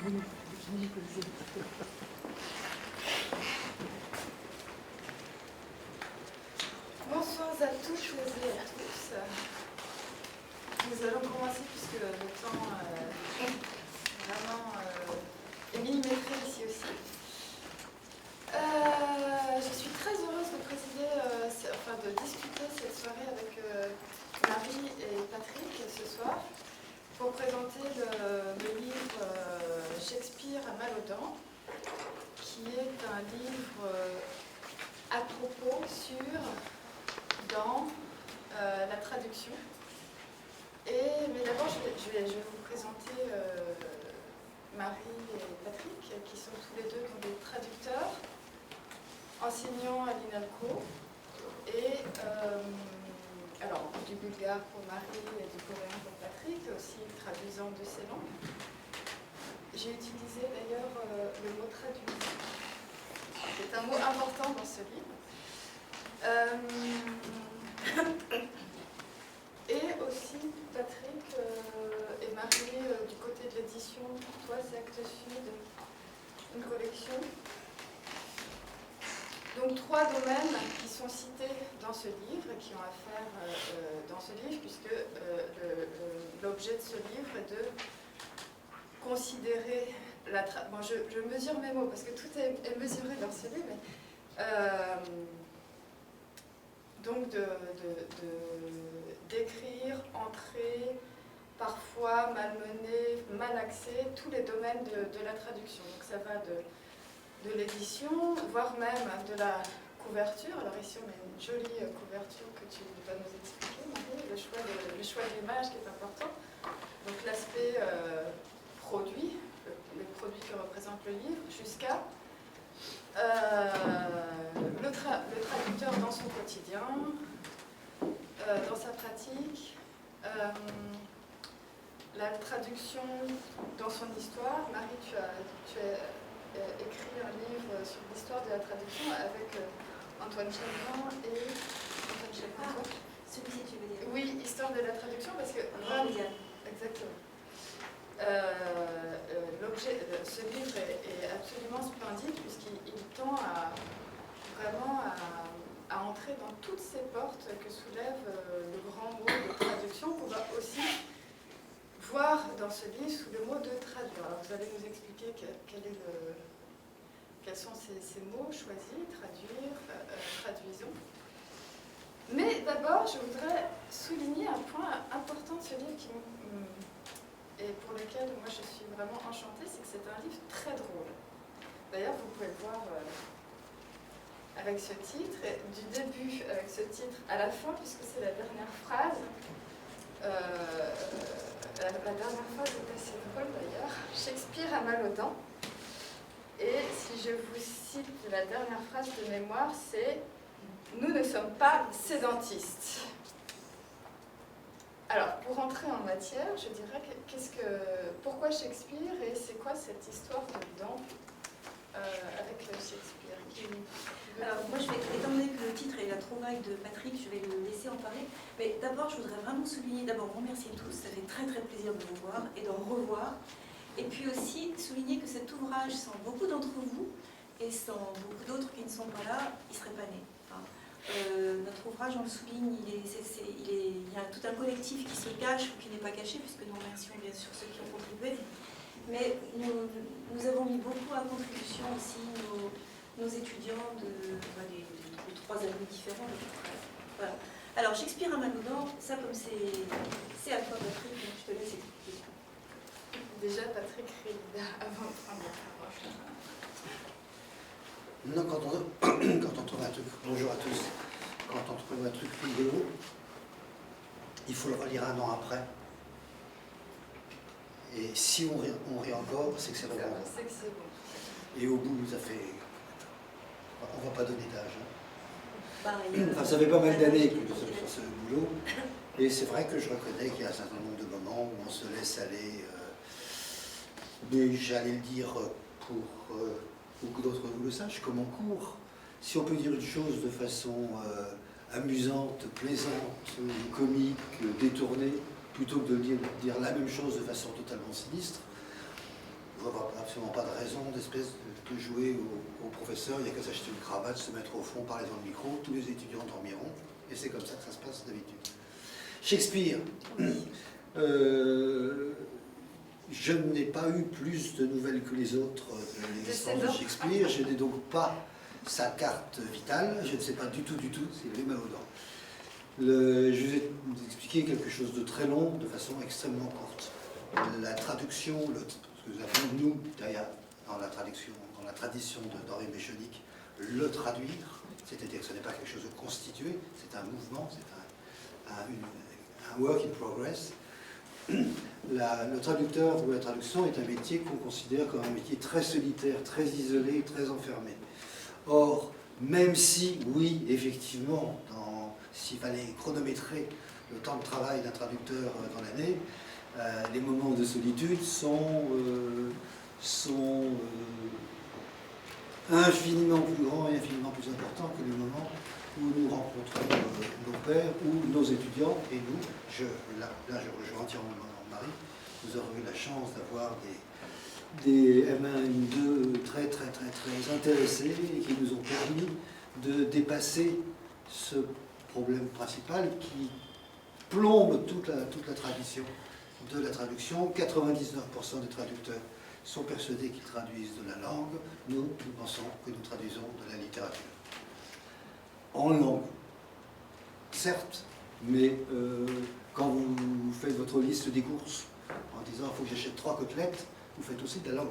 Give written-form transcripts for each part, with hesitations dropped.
Bonsoir à toutes et à tous. Nous allons commencer puisque le temps vraiment est millimétré ici aussi. Je suis très heureuse de présider, de discuter cette soirée avec Marie et Patrick ce soir pour présenter le livre Shakespeare à mal aux dents, qui est un livre à propos dans la traduction. Mais d'abord, je vais vous présenter Marie et Patrick, qui sont tous les deux des traducteurs, enseignants à l'INALCO, et alors du bulgare pour Marie et du coréen pour Patrick, aussi traduisant de ces langues. J'ai utilisé d'ailleurs le mot traduisant. C'est un mot important dans ce livre. Et aussi Patrick et Marie du côté de l'édition, toi c'est Actes Sud, une collection. Donc 3 domaines qui sont cités dans ce livre et qui ont à faire dans ce livre, puisque l'objet de ce livre est de considérer la bon, je mesure mes mots parce que tout est mesuré dans ce livre, mais donc d'écrire, entrer, parfois malmener, malaxer tous les domaines de la traduction. Donc ça va de l'édition, voire même de la couverture. Alors ici on a une jolie couverture que tu vas nous expliquer, Marie, le choix de l'image qui est important. Donc l'aspect produit, le produit que représente le livre, jusqu'à le traducteur dans son quotidien, dans sa pratique, la traduction dans son histoire. Marie, tu as écrit un livre sur l'histoire de la traduction avec Antoine Chalvin et... Antoine Chalvin, celui-ci, tu veux dire? Oui, histoire de la traduction, parce que... Exactement. Ce livre est absolument splendide puisqu'il tend vraiment à entrer dans toutes ces portes que soulève le grand mot de traduction, qu'on va aussi voir dans ce livre sous le mot de traduire. Alors vous allez nous expliquer quels sont ces mots choisis, traduire, traduisons. Mais d'abord, je voudrais souligner un point important de ce livre et pour lequel moi je suis vraiment enchantée, c'est que c'est un livre très drôle. D'ailleurs, vous pouvez le voir avec ce titre, et du début avec ce titre à la fin, puisque c'est la dernière phrase. La dernière phrase est assez drôle d'ailleurs. Shakespeare a mal aux dents. Et si je vous cite la dernière phrase de mémoire, c'est « Nous ne sommes pas sédentistes ». Alors, pour entrer en matière, je dirais pourquoi Shakespeare et c'est quoi cette histoire de dents avec Shakespeare? Alors, moi, étant donné que le titre est la trouvaille de Patrick, je vais le laisser en parler. Mais d'abord, je voudrais vraiment souligner, vous remercier tous, ça fait très très plaisir de vous voir et d'en revoir. Et puis aussi souligner que cet ouvrage, sans beaucoup d'entre vous et sans beaucoup d'autres qui ne sont pas là, il ne serait pas né. Notre ouvrage, on le souligne, il y a tout un collectif qui se cache ou qui n'est pas caché, puisque nous remercions bien sûr ceux qui ont contribué. Mais nous avons mis beaucoup à contribution aussi nos étudiants de 3 années différents. Voilà. Alors, Shakespeare à mal aux dents, ça comme c'est à toi, Patrick, donc je te laisse expliquer. Déjà, Patrick rit avant de prendre la parole. Non, quand on trouve un truc, bonjour à tous, quand on trouve un truc rigolo, il faut le relire 1 an après. Et si on rit encore, c'est que c'est vraiment bon. C'est que c'est bon. Et au bout, ça fait... On ne va pas donner d'âge. Enfin, ça fait pas mal d'années que je fais ce boulot. Et c'est vrai que je reconnais qu'il y a un certain nombre de moments où on se laisse aller. Mais j'allais le dire pour... beaucoup d'entre vous le sachent, comme en cours. Si on peut dire une chose de façon amusante, plaisante, comique, détournée, plutôt que de dire la même chose de façon totalement sinistre, Je ne vois absolument pas de raison de jouer au professeur. Il n'y a qu'à s'acheter une cravate, se mettre au fond, parler dans le micro. Tous les étudiants dormiront. Et c'est comme ça que ça se passe d'habitude. Shakespeare. Je n'ai pas eu plus de nouvelles que les autres de l'existence de Shakespeare. Je n'ai donc pas sa carte vitale. Je ne sais pas du tout s'il avait mal aux dents. Je vais vous expliquer quelque chose de très long, de façon extrêmement courte. La traduction, ce que nous appelons, nous, d'ailleurs, dans la tradition d'Henri Béchenique, le traduire, c'est-à-dire que ce n'est pas quelque chose de constitué, c'est un mouvement, c'est un work in progress. Le traducteur ou la traduction est un métier qu'on considère comme un métier très solitaire, très isolé, très enfermé. Or, même si, oui, effectivement, s'il fallait chronométrer le temps de travail d'un traducteur dans l'année, les moments de solitude sont infiniment plus grands et infiniment plus importants que les moments où nous rencontrons nos pairs ou nos étudiants. Et nous, là je rejoins entièrement Marie, nous avons eu la chance d'avoir des M1, M2 très intéressés et qui nous ont permis de dépasser ce problème principal qui plombe toute la tradition de la traduction. 99% des traducteurs sont persuadés qu'ils traduisent de la langue. Nous pensons que nous traduisons de la littérature. En langue, certes, mais quand vous faites votre liste des courses en disant il faut que j'achète 3 côtelettes, vous faites aussi de la langue.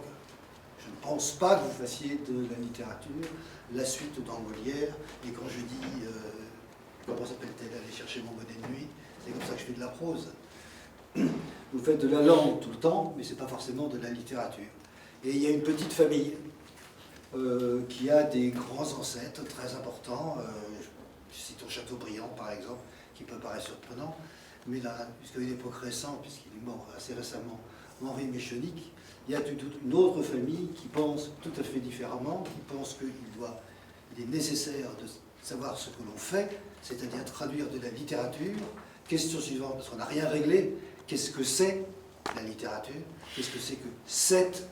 Je ne pense pas que vous fassiez de la littérature, la suite dans Molière, et quand je dis comment s'appelle-t-elle, aller chercher mon bonnet de nuit, c'est comme ça que je fais de la prose. Vous faites de la langue tout le temps, mais ce n'est pas forcément de la littérature. Et il y a une petite famille qui a des grands ancêtres très importants. Citons Chateaubriand, par exemple, qui peut paraître surprenant, mais là, jusqu'à une époque récente, puisqu'il est mort assez récemment, Henri Béchenique, il y a toute une autre famille qui pense tout à fait différemment, qui pense qu'il est nécessaire de savoir ce que l'on fait, c'est-à-dire traduire de la littérature. Question suivante, parce qu'on n'a rien réglé, qu'est-ce que c'est la littérature? Qu'est-ce que c'est que cette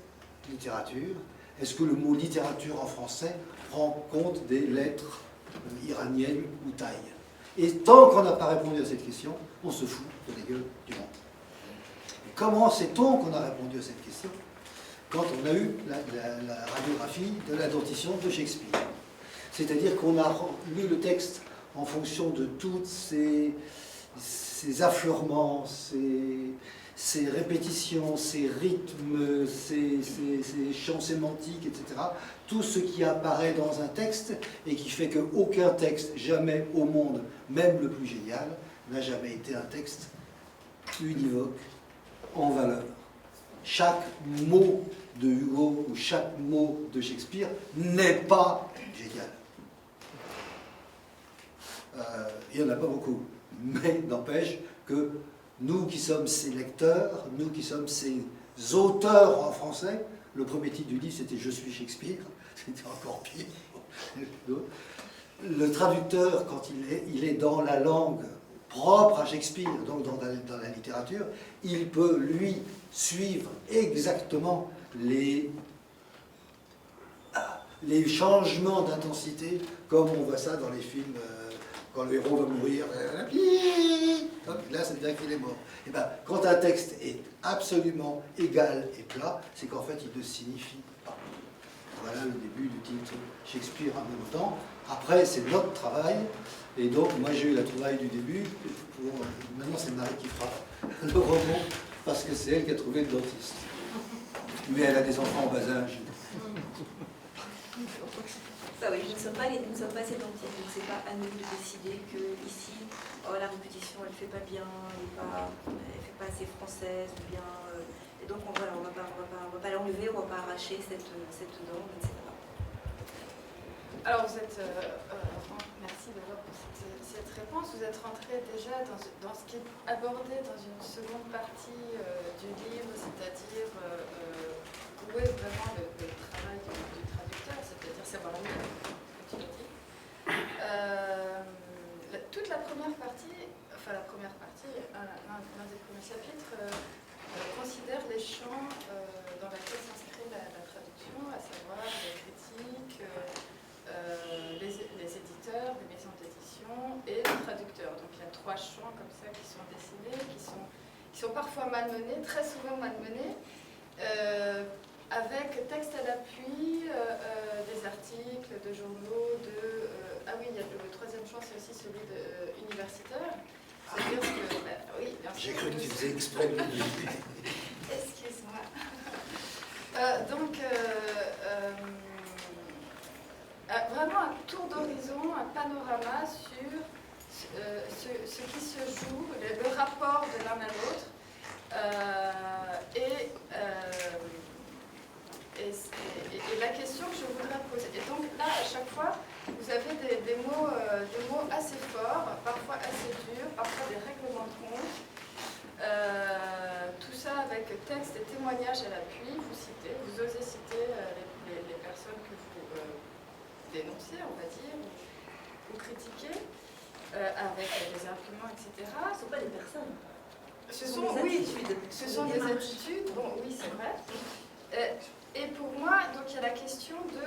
littérature? Est-ce que le mot littérature en français prend compte des lettres iraniennes ou thaï? Et tant qu'on n'a pas répondu à cette question, on se fout de la gueule du monde. Et comment sait-on qu'on a répondu à cette question? Quand on a eu la radiographie de la dentition de Shakespeare. C'est-à-dire qu'on a lu le texte en fonction de toutes ces affleurements, ces répétitions, ces rythmes, ces champs sémantiques, etc. Tout ce qui apparaît dans un texte et qui fait qu'aucun texte, jamais au monde, même le plus génial, n'a jamais été un texte univoque, en valeur. Chaque mot de Hugo ou chaque mot de Shakespeare n'est pas génial. Il n'y en a pas beaucoup, mais n'empêche que nous qui sommes ces lecteurs, nous qui sommes ces auteurs en français, le premier titre du livre c'était « Je suis Shakespeare », c'était encore pire. Le traducteur, quand il est dans la langue propre à Shakespeare, donc dans la littérature, il peut, lui, suivre exactement les changements d'intensité, comme on voit ça dans les films, quand le héros va mourir, là, ça veut dire qu'il est mort. Et bien, quand un texte est absolument égal et plat, c'est qu'en fait, il ne signifie pas. Voilà le début du titre Shakespeare en même temps. Après, c'est notre travail. Et donc, moi, j'ai eu la trouvaille du début. Maintenant, c'est Marie qui fera le roman, parce que c'est elle qui a trouvé le dentiste. Mais elle a des enfants en bas âge. Ça, oui, nous ne sommes pas ces dentistes, donc c'est pas à nous de décider que ici, la répétition, elle fait pas bien, elle fait pas assez française, ou bien, et donc on va pas l'enlever, on va pas arracher cette dent, etc. Alors vous êtes, merci d'abord pour cette réponse. Vous êtes rentré déjà dans ce qui est abordé dans une seconde partie du livre, c'est-à-dire où est vraiment le travail du traducteur, c'est-à-dire savoir lire, comme tu l'as dit. Toute la première partie, l'un des premiers chapitres, considère les champs dans la classe inscrite. fait la traduction, à savoir les critiques, les éditeurs, les maisons d'édition et les traducteurs. Donc il y a 3 champs comme ça qui sont dessinés, qui sont parfois malmenés, très souvent malmenés, avec texte à l'appui, des articles de journaux, ah oui, il y a le 3e champ, c'est aussi celui universitaire. C'est-à-dire que, oui, bien sûr. J'ai cru que tu faisais exprès de le dire. Excuse-moi. Donc, vraiment un tour d'horizon, un panorama sur ce qui se joue, le rapport de l'un à l'autre. Et la question que je voudrais poser. Et donc là, à chaque fois, vous avez des mots assez forts, parfois assez durs, parfois des règlements de compte. Tout ça avec texte et témoignages à l'appui. Vous osez citer les personnes que vous dénoncez, on va dire, ou critiquez, avec des arguments, etc. Ce ne sont pas des personnes. Ce sont des attitudes. Bon, oui, c'est vrai. Et pour moi, donc, il y a la question de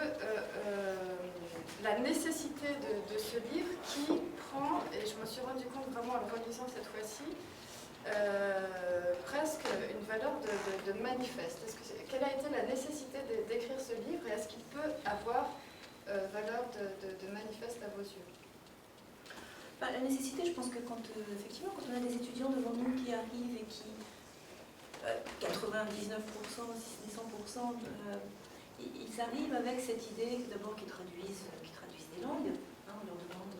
la nécessité de ce livre qui prend, et je me suis rendu compte vraiment en le relisant cette fois-ci, presque une valeur de manifeste. Quelle a été la nécessité d'écrire ce livre et est-ce qu'il peut avoir valeur de manifeste à vos yeux? La nécessité, je pense que effectivement, quand on a des étudiants devant nous qui arrivent et qui, 99%, si ce n'est 100%, ils arrivent avec cette idée d'abord qu'ils traduisent des langues. On leur demande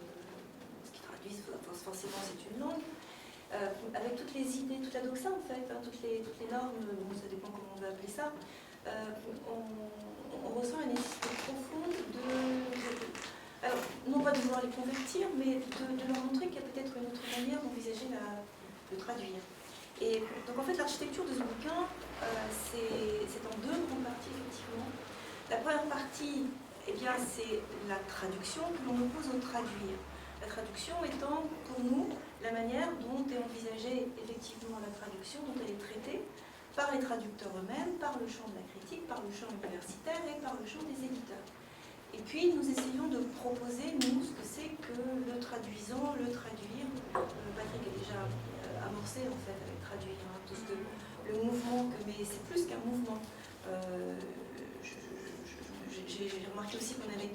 ce qu'ils traduisent, forcément c'est une langue. Avec toutes les idées, toute la doxa en fait, toutes les normes, ça dépend comment on va appeler ça, on ressent une nécessité profonde alors, non pas de vouloir les convertir, mais de leur montrer qu'il y a peut-être une autre manière d'envisager de traduire. Et donc en fait l'architecture de ce bouquin, c'est en 2 grandes parties effectivement. La première partie, eh bien, c'est la traduction que l'on oppose au traduire. La traduction étant pour nous la manière dont est envisagée effectivement la traduction, dont elle est traitée par les traducteurs eux-mêmes, par le champ de la critique, par le champ universitaire et par le champ des éditeurs. Et puis nous essayons de proposer, nous, ce que c'est que le traduisant, le traduire. Patrick a déjà amorcé en fait avec traduire, tout ce que le mouvement, mais c'est plus qu'un mouvement. J'ai remarqué aussi qu'on avait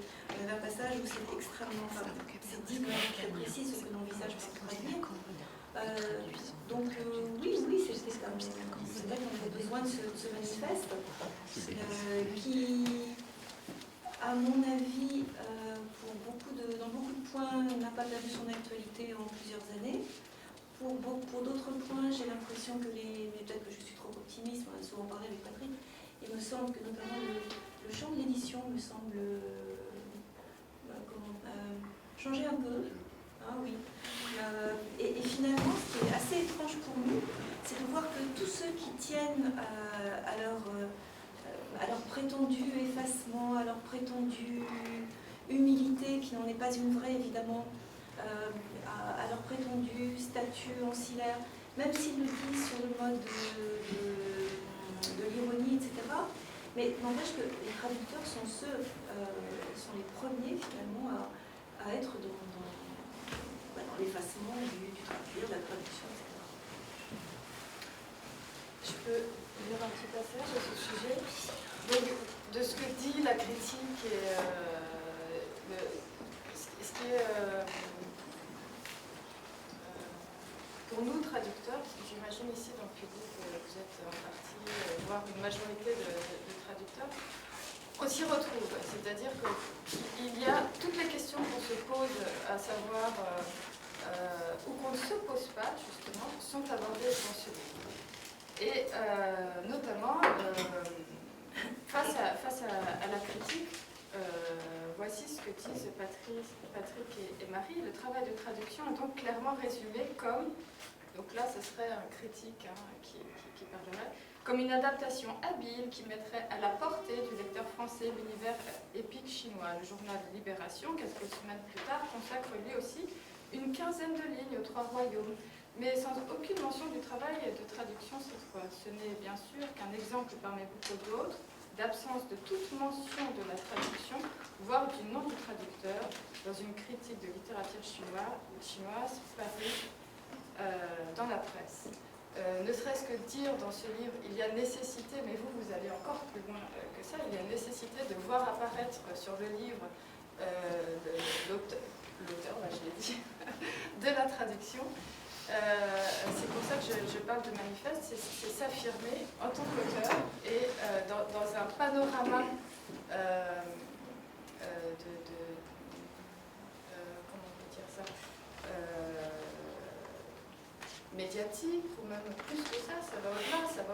un passage où c'est extrêmement, c'est dit très précis ce que l'on envisage pour traduire. Donc oui, c'est vrai qu'on avait besoin de ce manifeste qui, à mon avis, dans beaucoup de points, n'a pas perdu son actualité en plusieurs années. Pour d'autres points, j'ai l'impression que mais peut-être que je suis trop optimiste, on a souvent parlé avec Patrick, il me semble que notamment le champ de l'édition me semble changer un peu. Oui. Et finalement, ce qui est assez étrange pour nous, c'est de voir que tous ceux qui tiennent à leur prétendu effacement, à leur prétendue humilité, qui n'en est pas une vraie évidemment, à leur prétendu statut ancillaire, même s'ils le disent sur le mode de l'ironie, etc. Mais n'empêche que les traducteurs sont sont les premiers finalement à être dans l'effacement du traduire, de la traduction, etc. Je peux lire un petit passage à ce sujet. Donc, de ce que dit la critique et ce qui est pour nous traducteurs, parce que j'imagine ici dans le public vous êtes en partie, voire une majorité de traducteurs, on s'y retrouve. C'est-à-dire qu'il y a toutes les questions qu'on se pose, à savoir ou qu'on ne se pose pas justement, sont abordées dans ce livre. Et notamment face à la critique, voici ce que disent Patrick et Marie. Le travail de traduction est donc clairement résumé comme, donc là ce serait un critique qui parlerait, comme une adaptation habile qui mettrait à la portée du lecteur français l'univers épique chinois. Le journal Libération, quelques semaines plus tard, consacre lui aussi une quinzaine de lignes aux 3 royaumes, mais sans aucune mention du travail de traduction cette fois. Ce n'est bien sûr qu'un exemple parmi beaucoup d'autres. d'absence de toute mention de la traduction, voire du nom du traducteur, dans une critique de littérature chinoise parue dans la presse. Ne serait-ce que dire dans ce livre, il y a nécessité, mais vous allez encore plus loin que ça, il y a nécessité de voir apparaître sur le livre l'auteur, je l'ai dit, de la traduction. C'est pour ça que je parle de manifeste, c'est s'affirmer en tant qu'auteur et dans un panorama comment on peut dire ça, médiatique, ou même plus que ça va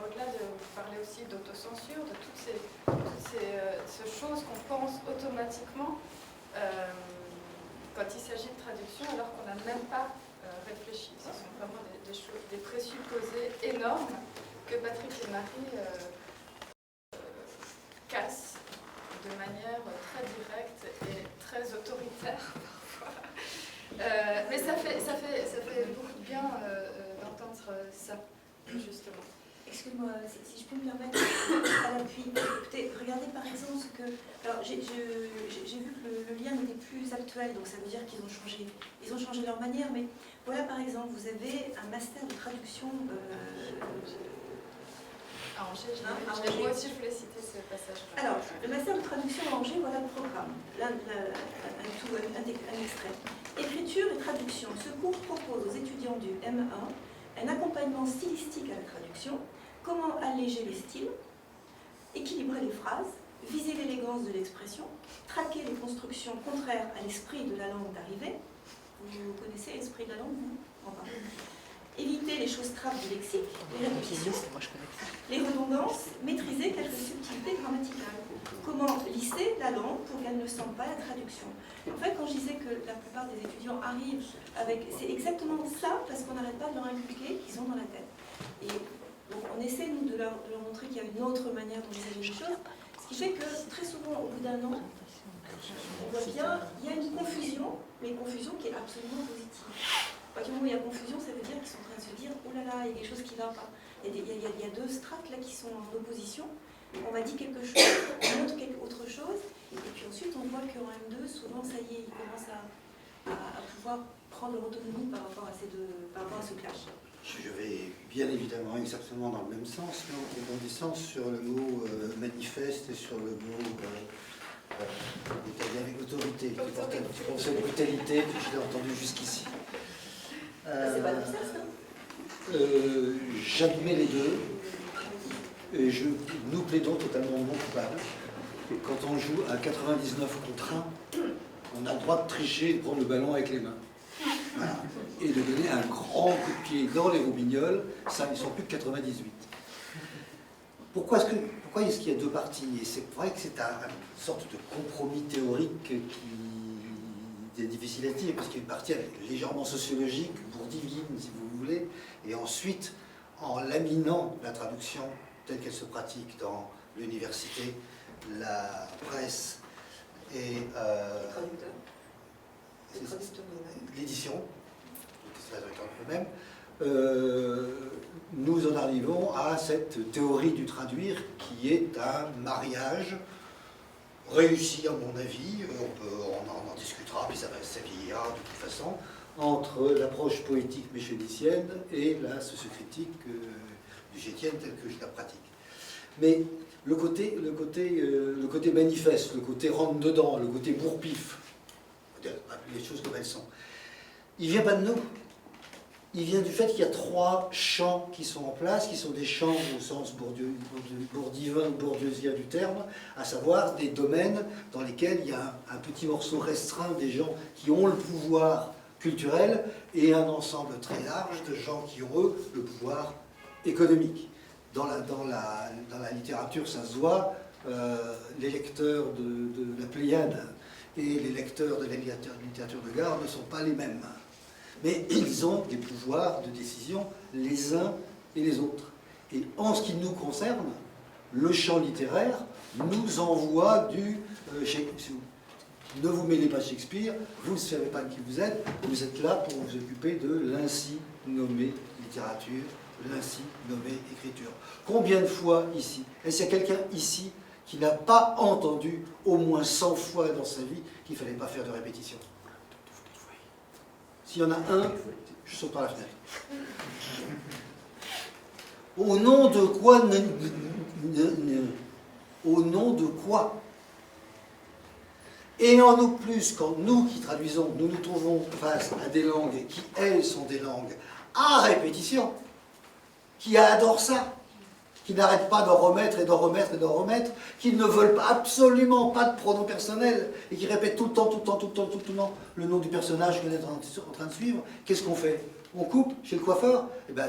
au-delà de vous parler aussi d'autocensure, de toutes ces choses qu'on pense automatiquement quand il s'agit de traduction, alors qu'on n'a même pas réfléchi. Ce sont vraiment des présupposés énormes que Patrick et Marie cassent de manière très directe et très autoritaire parfois. Mais ça fait beaucoup de bien d'entendre ça, justement. Excuse-moi, si je peux me permettre à l'appui. Écoutez, regardez par exemple ce que... Alors, j'ai vu que le lien n'était plus actuel, donc ça veut dire qu'ils ont changé. Ils ont changé leur manière, mais voilà par exemple, vous avez un master de traduction... À Angers, moi aussi je voulais citer ce passage. Alors, le master de traduction à Angers, voilà le programme. Là, un extrait. Écriture et traduction. Ce cours propose aux étudiants du M1 un accompagnement stylistique à la traduction, comment alléger les styles, équilibrer les phrases, viser l'élégance de l'expression, traquer les constructions contraires à l'esprit de la langue d'arrivée. Vous connaissez l'esprit de la langue, vous ? Enfin. Éviter les choses trappes du lexique, les répétitions, les redondances, maîtriser quelques subtilités grammaticales. Comment lisser la langue pour qu'elle ne sente pas la traduction. En fait, quand je disais que la plupart des étudiants arrivent avec... C'est exactement ça, parce qu'on n'arrête pas de leur inculquer qu'ils ont dans la tête. Et donc, on essaie, nous, de leur montrer qu'il y a une autre manière d'envisager les choses, ce qui fait que, très souvent, au bout d'un an, on voit bien, il y a une confusion, mais une confusion qui est absolument positive. À partir du moment où il y a confusion, ça veut dire qu'ils sont en train de se dire « Oh là là, il y a quelque chose qui ne va pas ». Il y a deux strates là qui sont en opposition. On m'a dit quelque chose, on montre autre chose, et puis ensuite on voit qu'en M2, souvent ça y est, ils commencent à pouvoir prendre leur autonomie par rapport à ce clash. Je vais bien évidemment exactement dans le même sens, mais en rebondissant sur le mot manifeste et sur le mot détaillé avec autorité. Tu penses à brutalité que je l'ai entendu jusqu'ici. C'est pas comme ça, ça. J'admets les deux. Et nous plaidons totalement non coupables. Quand on joue à 99 contre 1, on a le droit de tricher et de prendre le ballon avec les mains. Voilà. Et de donner un grand coup de pied dans les roubignoles, ça, ils ne sont plus que 98. Pourquoi est-ce qu'il y a deux parties? Et c'est vrai que c'est une sorte de compromis théorique qui est difficile à dire, parce qu'il y a une partie légèrement sociologique, bourdivienne, si vous voulez, et ensuite, en laminant la traduction telle qu'elle se pratique dans l'université, la presse et l'édition, c'est la traduction même, nous en arrivons à cette théorie du traduire qui est un mariage réussi à mon avis, on en discutera, puis ça vieillira de toute façon, entre l'approche poétique méchénicienne et la sociocritique duchétienne telle que je la pratique. Mais le côté manifeste, le côté rentre-dedans, le côté bourre-pif, les choses comme elles sont, il ne vient pas de nous. Il vient du fait qu'il y a trois champs qui sont en place, qui sont des champs au sens bourdieusien du terme, à savoir des domaines dans lesquels il y a un petit morceau restreint des gens qui ont le pouvoir culturel et un ensemble très large de gens qui ont, eux, le pouvoir économique. Dans la littérature, ça se voit, les lecteurs de la Pléiade et les lecteurs de la littérature de gare ne sont pas les mêmes. Mais ils ont des pouvoirs de décision les uns et les autres. Et en ce qui nous concerne, le champ littéraire nous envoie du... ne vous mêlez pas Shakespeare, vous ne savez pas qui vous êtes là pour vous occuper de l'ainsi nommée littérature, l'ainsi nommée écriture. Combien de fois ici, est-ce qu'il y a quelqu'un ici qui n'a pas entendu au moins 100 fois dans sa vie qu'il ne fallait pas faire de répétition? S'il y en a un, je saute par la fenêtre. Au nom de quoi au nom de quoi? Et en nous plus, quand nous qui traduisons, nous nous trouvons face à des langues qui, elles, sont des langues à répétition, qui adorent ça, qui n'arrêtent pas d'en remettre et d'en remettre et d'en remettre, qui ne veulent absolument pas de pronom personnel et qui répètent tout le temps le nom du personnage qu'on est en train de suivre, qu'est-ce qu'on fait? On coupe chez le coiffeur? Eh bien,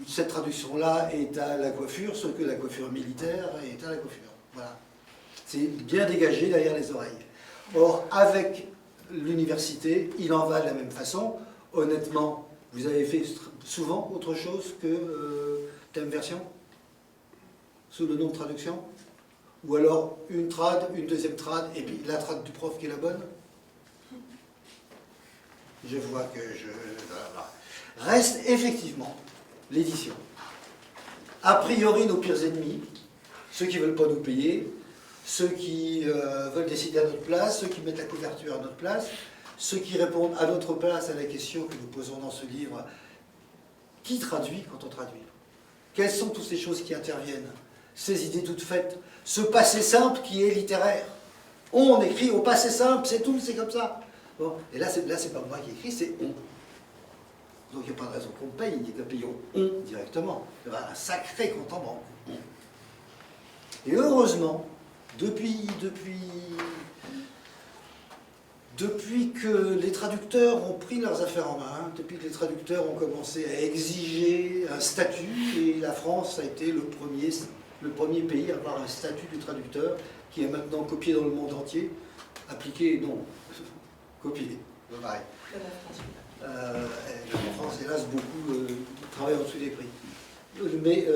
cette traduction-là est à la coiffure, ce que la coiffure militaire est à la coiffure. Voilà. C'est bien dégagé derrière les oreilles. Or, avec l'université, il en va de la même façon. Honnêtement, vous avez fait souvent autre chose que thème version sous le nom de traduction? Ou alors une trad, une deuxième trad, et puis la trad du prof qui est la bonne? Je vois que je... Reste effectivement l'édition. A priori, nos pires ennemis, ceux qui ne veulent pas nous payer, ceux qui veulent décider à notre place, ceux qui mettent la couverture à notre place, ceux qui répondent à notre place à la question que nous posons dans ce livre, qui traduit quand on traduit? Quelles sont toutes ces choses qui interviennent? Ces idées toutes faites, ce passé simple qui est littéraire. On écrit au passé simple, c'est tout, c'est comme ça. Bon, et là, c'est pas moi qui écris, c'est on. Donc il n'y a pas de raison qu'on paye, il n'y a qu'à payer on directement. Il y a un sacré compte en banque. Et heureusement, depuis que les traducteurs ont pris leurs affaires en main, depuis que les traducteurs ont commencé à exiger un statut, et la France a été le premier pays à avoir un statut de traducteur, qui est maintenant copié dans le monde entier, appliqué, non, copié, pareil. En France, hélas, beaucoup travaillent en dessous des prix. Mais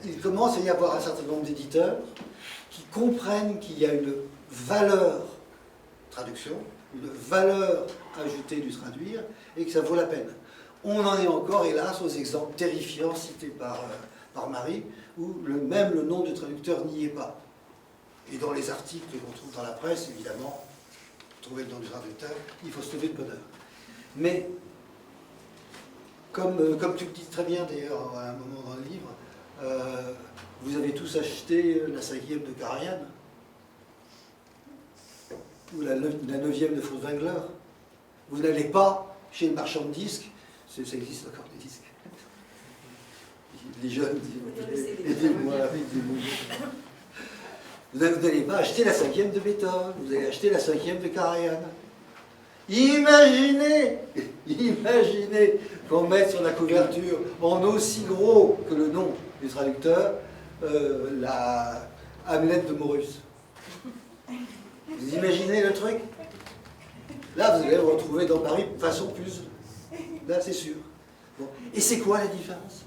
il commence à y avoir un certain nombre d'éditeurs qui comprennent qu'il y a une valeur traduction, une valeur ajoutée du traduire, et que ça vaut la peine. On en est encore, hélas, aux exemples terrifiants cités par Marie, où même le nom du traducteur n'y est pas. Et dans les articles qu'on trouve dans la presse, évidemment, trouver le nom du traducteur, il faut se lever de bonne heure. Mais, comme tu le dis très bien d'ailleurs à un moment dans le livre, vous avez tous acheté la 5e de Karajan, ou la 9e de Furtwängler. Vous n'allez pas chez le marchand de disques, ça existe encore les disques. Les jeunes, aidez-moi. Vous n'allez pas acheter la 5e de Beethoven, vous allez acheter la 5e de Karajan. Imaginez qu'on mette sur la couverture, en aussi gros que le nom du traducteur, la Hamlet de Morus. Vous imaginez le truc? Là, vous allez le retrouver dans Paris façon plus. Là, c'est sûr. Bon. Et c'est quoi la différence?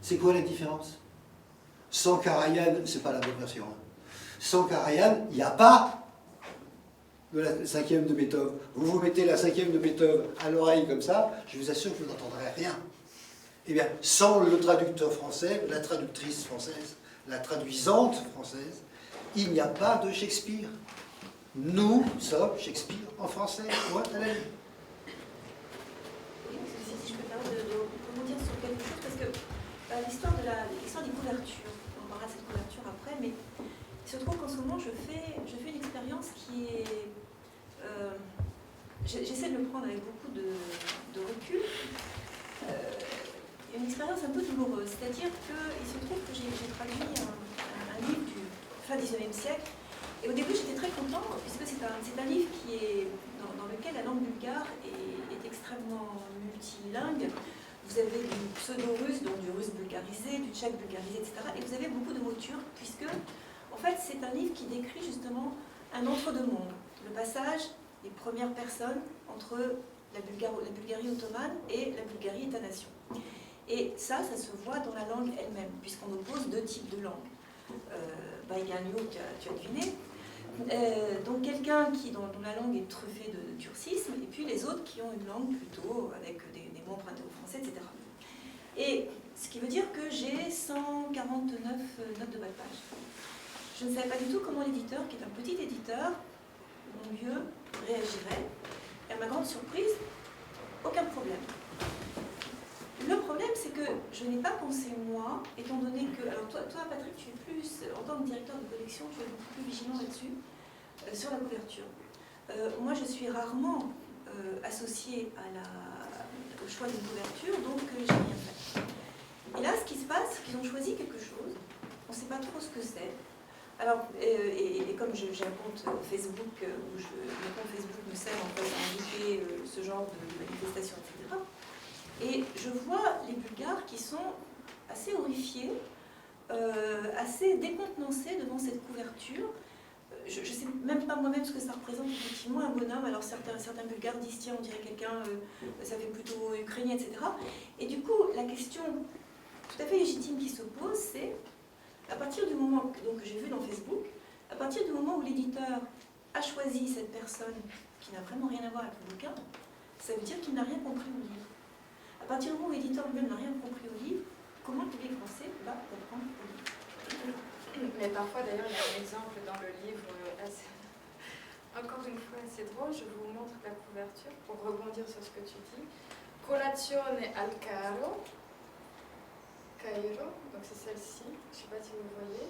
C'est quoi la différence? Sans Karajan, c'est pas la bonne version. Sans Karajan, il n'y a pas de la 5e de Beethoven. Vous mettez la 5e de Beethoven à l'oreille comme ça, je vous assure que vous n'entendrez rien. Eh bien, sans le traducteur français, la traductrice française, la traduisante française, il n'y a pas de Shakespeare. Nous sommes Shakespeare en français. Point à la ligne. Si je peux permettre de rebondir sur quelque chose, parce que l'histoire des couvertures, on parlera de cette couverture après, mais il se trouve qu'en ce moment, je fais une expérience qui est... J'essaie de le prendre avec beaucoup de recul. Une expérience un peu douloureuse, c'est-à-dire qu'il se trouve que j'ai traduit un livre du fin 19e siècle, et au début j'étais très contente, puisque c'est un livre qui est, dans lequel la langue bulgare est extrêmement multilingue. Vous avez du pseudo-russe, donc du russe bulgarisé, du tchèque bulgarisé, etc. Et vous avez beaucoup de mots turcs, puisque, en fait, c'est un livre qui décrit justement un entre-deux-mondes. Le passage des premières personnes entre la Bulgarie ottomane et la Bulgarie État-nation. Et ça se voit dans la langue elle-même, puisqu'on oppose deux types de langues. Baïganio, tu as deviné. Donc quelqu'un dont la langue est truffée de turcisme, et puis les autres qui ont une langue plutôt avec des mots empruntés au français, etc. Et ce qui veut dire que j'ai 130 249 notes de bas de page. Je ne savais pas du tout comment l'éditeur, qui est un petit éditeur, mon mieux, réagirait. Et à ma grande surprise, aucun problème. Le problème, c'est que je n'ai pas pensé, moi, étant donné que... Alors toi Patrick, tu es plus, en tant que directeur de collection, tu es beaucoup plus vigilant là-dessus, sur la couverture. Moi, je suis rarement associée au choix d'une couverture, donc j'ai rien fait. Et là, ce qui se passe, c'est qu'ils ont choisi quelque chose, on ne sait pas trop ce que c'est. Alors, et comme j'ai un compte Facebook, où le compte Facebook me sert en fait à inviter ce genre de manifestations, etc. Et je vois les Bulgares qui sont assez horrifiés, assez décontenancés devant cette couverture. Je ne sais même pas moi-même ce que ça représente effectivement un bonhomme. Alors certains Bulgares disent tiens, on dirait quelqu'un, ça fait plutôt ukrainien, etc. Et du coup, la question tout à fait légitime qui se pose, c'est à partir du moment que j'ai vu dans Facebook, à partir du moment où l'éditeur a choisi cette personne qui n'a vraiment rien à voir avec le bouquin, ça veut dire qu'il n'a rien compris au livre. À partir du moment où l'éditeur lui-même n'a rien compris au livre, comment le public français va comprendre le livre? Mais parfois, d'ailleurs, il y a un exemple dans le livre, encore une fois assez drôle. Je vous montre la couverture pour rebondir sur ce que tu dis. Colazione al Cairo. Cairo, donc c'est celle-ci. Je ne sais pas si vous voyez.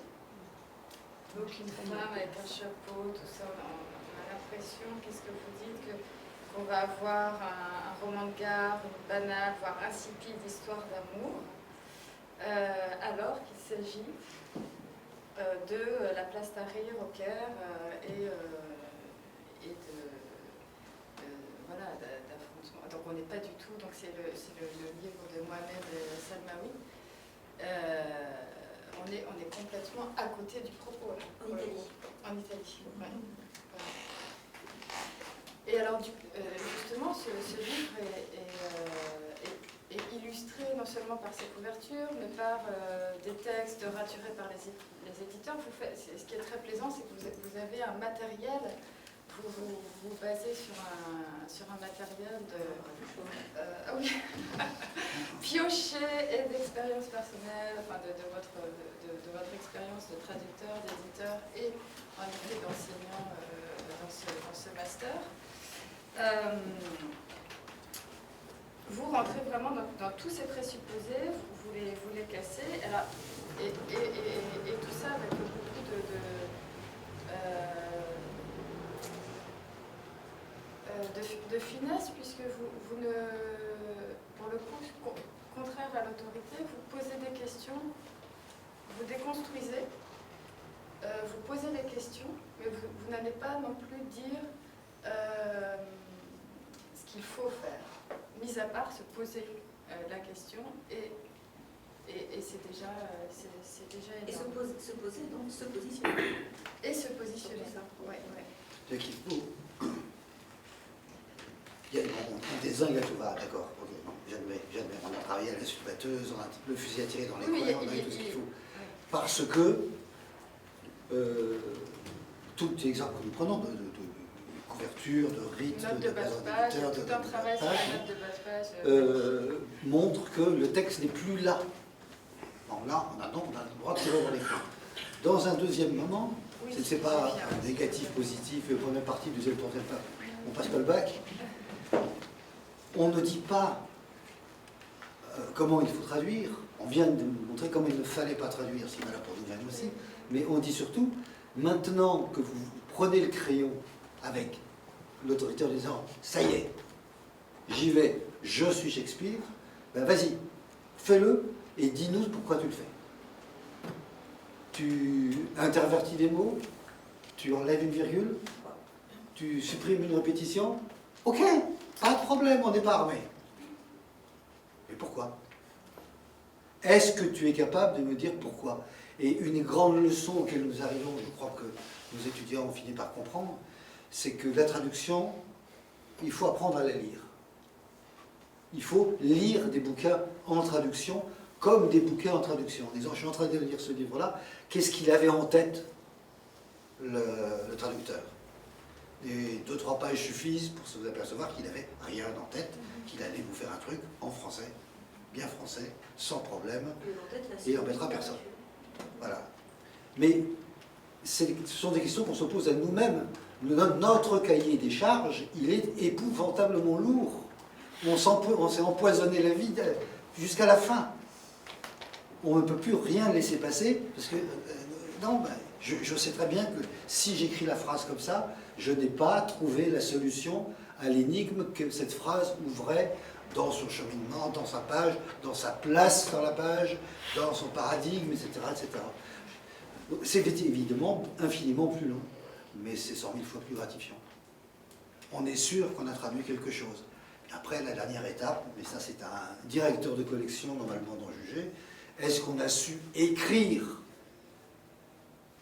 Donc une femme avec un chapeau, tout ça. On a l'impression, qu'est-ce que vous dites, qu'on va avoir un roman de gare, une banale, voire insipide histoire d'amour, alors qu'il s'agit de la place Tahrir au Caire et d'affrontement. Donc on n'est pas du tout, donc c'est le livre de Mohamed Salmaoui. On est complètement à côté du propos. En Italie. En Italie, ouais. Et alors, justement, ce livre est illustré non seulement par ses couvertures, mais par des textes raturés par les éditeurs. Ce qui est très plaisant, c'est que vous avez un matériel, vous basez sur un matériel pioché et d'expérience personnelle, enfin de votre expérience de traducteur, d'éditeur et en effet d'enseignant dans ce master. Vous rentrez vraiment dans tous ces présupposés, vous les cassez, alors, et tout ça avec beaucoup de finesse, puisque vous ne, pour le coup, contraire à l'autorité, vous posez des questions, vous déconstruisez, vous posez des questions, mais vous n'allez pas non plus dire ce qu'il faut faire, mis à part se poser la question, et c'est déjà énorme. Et se poser, donc se positionner. Et se positionner, ouais. C'est qu'il faut... On désigne à tout va, d'accord, ok, non, j'admets, on a travaillé à la suite-batteuse, on a le fusil à tirer dans les coins, on a tout ce qu'il faut. Parce que tout l'exemple que nous prenons de couverture, de rythme, de bas de page, tout un travail sur la note de bas de page. Montre que le texte n'est plus là. Bon, là, on a le droit de tirer dans les coins. Dans un deuxième moment, oui, c'est pas négatif, positif, première partie, deuxième, troisième partie, on passe pas le bac. On ne dit pas comment il faut traduire. On vient de montrer comment il ne fallait pas traduire, c'est valable pour nous aussi. Mais on dit surtout, maintenant que vous prenez le crayon avec l'autorité en disant « ça y est, j'y vais, je suis Shakespeare », ben vas-y, fais-le et dis-nous pourquoi tu le fais. Tu intervertis des mots, tu enlèves une virgule, tu supprimes une répétition, ok, pas de problème, on n'est pas armé. Mais pourquoi? Est-ce que tu es capable de me dire pourquoi? Et une grande leçon auquel nous arrivons, je crois que nos étudiants ont fini par comprendre, c'est que la traduction, il faut apprendre à la lire. Il faut lire des bouquins en traduction comme des bouquins en traduction. En disant, je suis en train de lire ce livre-là, qu'est-ce qu'il avait en tête, le traducteur? Et 2-3 pages suffisent pour se vous apercevoir qu'il n'avait rien en tête, qu'il allait vous faire un truc en français. bien français, sans problème, Et il n'embêtera personne. Voilà. Mais ce sont des questions qu'on se pose à nous-mêmes. Notre cahier des charges, il est épouvantablement lourd. On s'est empoisonné la vie jusqu'à la fin. On ne peut plus rien laisser passer, parce que, non, ben, je sais très bien que si j'écris la phrase comme ça, je n'ai pas trouvé la solution à l'énigme que cette phrase ouvrait dans son cheminement, dans sa page, dans sa place dans la page, dans son paradigme, etc. etc. C'est évidemment infiniment plus long, mais c'est 100 000 fois plus gratifiant. On est sûr qu'on a traduit quelque chose. Et après, la dernière étape, mais ça c'est un directeur de collection normalement d'en juger, est-ce qu'on a su écrire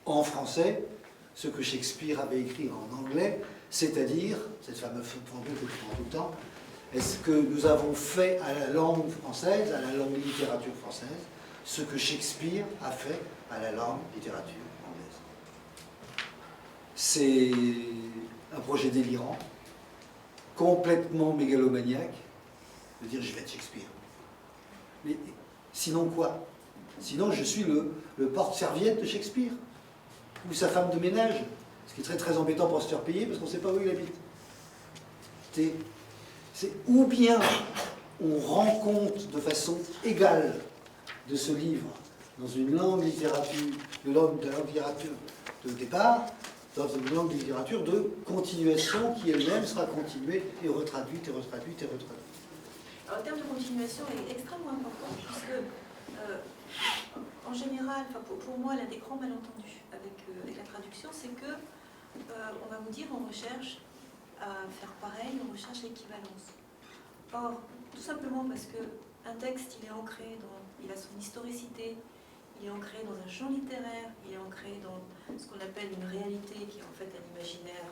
en français ce que Shakespeare avait écrit en anglais, c'est-à-dire, cette fameuse formule que je prends tout le temps, est-ce que nous avons fait à la langue française, à la langue littérature française, ce que Shakespeare a fait à la langue littérature anglaise? C'est un projet délirant, complètement mégalomaniaque, de dire je vais être Shakespeare. Mais sinon quoi? Sinon je suis le porte-serviette de Shakespeare, ou sa femme de ménage, ce qui est très très embêtant pour se faire payer parce qu'on ne sait pas où il habite. C'est ou bien on rend compte de façon égale de ce livre dans une langue littérature, de langue littérature de départ, dans une langue de littérature de continuation qui elle-même sera continuée et retraduite et retraduite et retraduite. Alors, le terme de continuation est extrêmement important puisque, en général, pour moi, l'un des grands malentendus avec la traduction, c'est que on va vous dire on recherche à faire pareil, on recherche l'équivalence. Or, tout simplement parce qu'un texte, il est ancré il a son historicité, il est ancré dans un champ littéraire, il est ancré dans ce qu'on appelle une réalité qui est en fait un imaginaire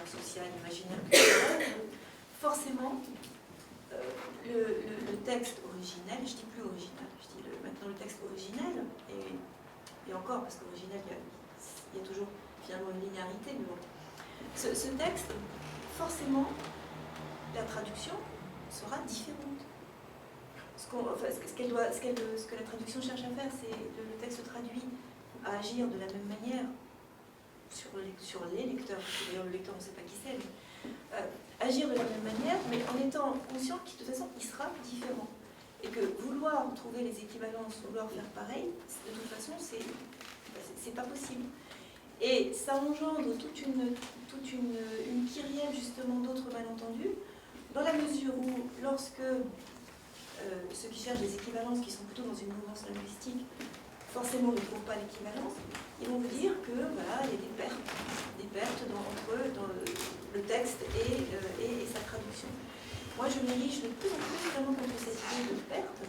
social, imaginaire culturel. Forcément, le texte originel, je dis plus original, je dis maintenant le texte originel, et encore, parce qu'original, il y a toujours finalement une linéarité, mais bon. Ce texte, forcément, la traduction sera différente. Ce que la traduction cherche à faire, c'est le texte traduit à agir de la même manière sur les lecteurs, parce que d'ailleurs le lecteur on ne sait pas qui c'est, mais agir de la même manière, mais en étant conscient que de toute façon il sera différent. Et que vouloir trouver les équivalences, vouloir faire pareil, de toute façon c'est pas possible. Et ça engendre toute une kyrielle justement d'autres malentendus, dans la mesure où lorsque ceux qui cherchent des équivalences, qui sont plutôt dans une mouvance linguistique, forcément ne trouvent pas l'équivalence, ils vont vous dire que voilà, il y a des pertes entre le texte et sa traduction. Moi, je m'érige de plus en plus vraiment contre cette idée de perte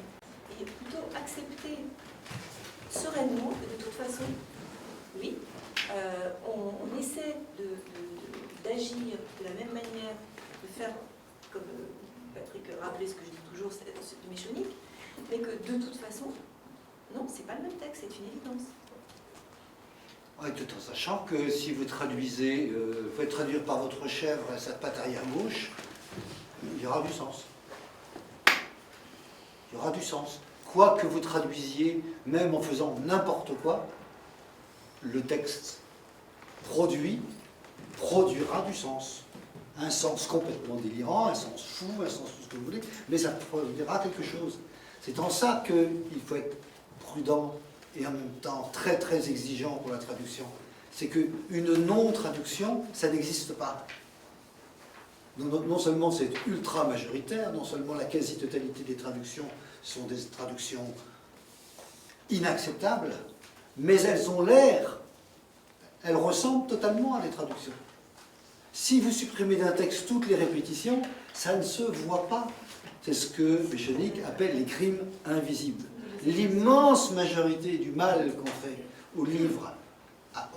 et plutôt accepter sereinement que de toute façon, oui, on essaie d'agir de la même manière, de faire, comme Patrick rappelait ce que je dis toujours, c'est de méchonique, mais que de toute façon, non, c'est pas le même texte, c'est une évidence. Oui, tout en sachant que si vous traduisez, vous pouvez traduire par votre chèvre sa patte arrière gauche, il y aura du sens. Il y aura du sens. Quoi que vous traduisiez, même en faisant n'importe quoi, le texte produira du sens. Un sens complètement délirant, un sens fou, un sens tout ce que vous voulez, mais ça produira quelque chose. C'est en ça qu'il faut être prudent et en même temps très très exigeant pour la traduction. C'est qu'une non-traduction, ça n'existe pas. Non seulement c'est ultra majoritaire, non seulement la quasi-totalité des traductions sont des traductions inacceptables, mais elles ont l'air, elles ressemblent totalement à des traductions. Si vous supprimez d'un texte toutes les répétitions, ça ne se voit pas. C'est ce que Béchenique appelle les crimes invisibles. L'immense majorité du mal qu'on fait au livre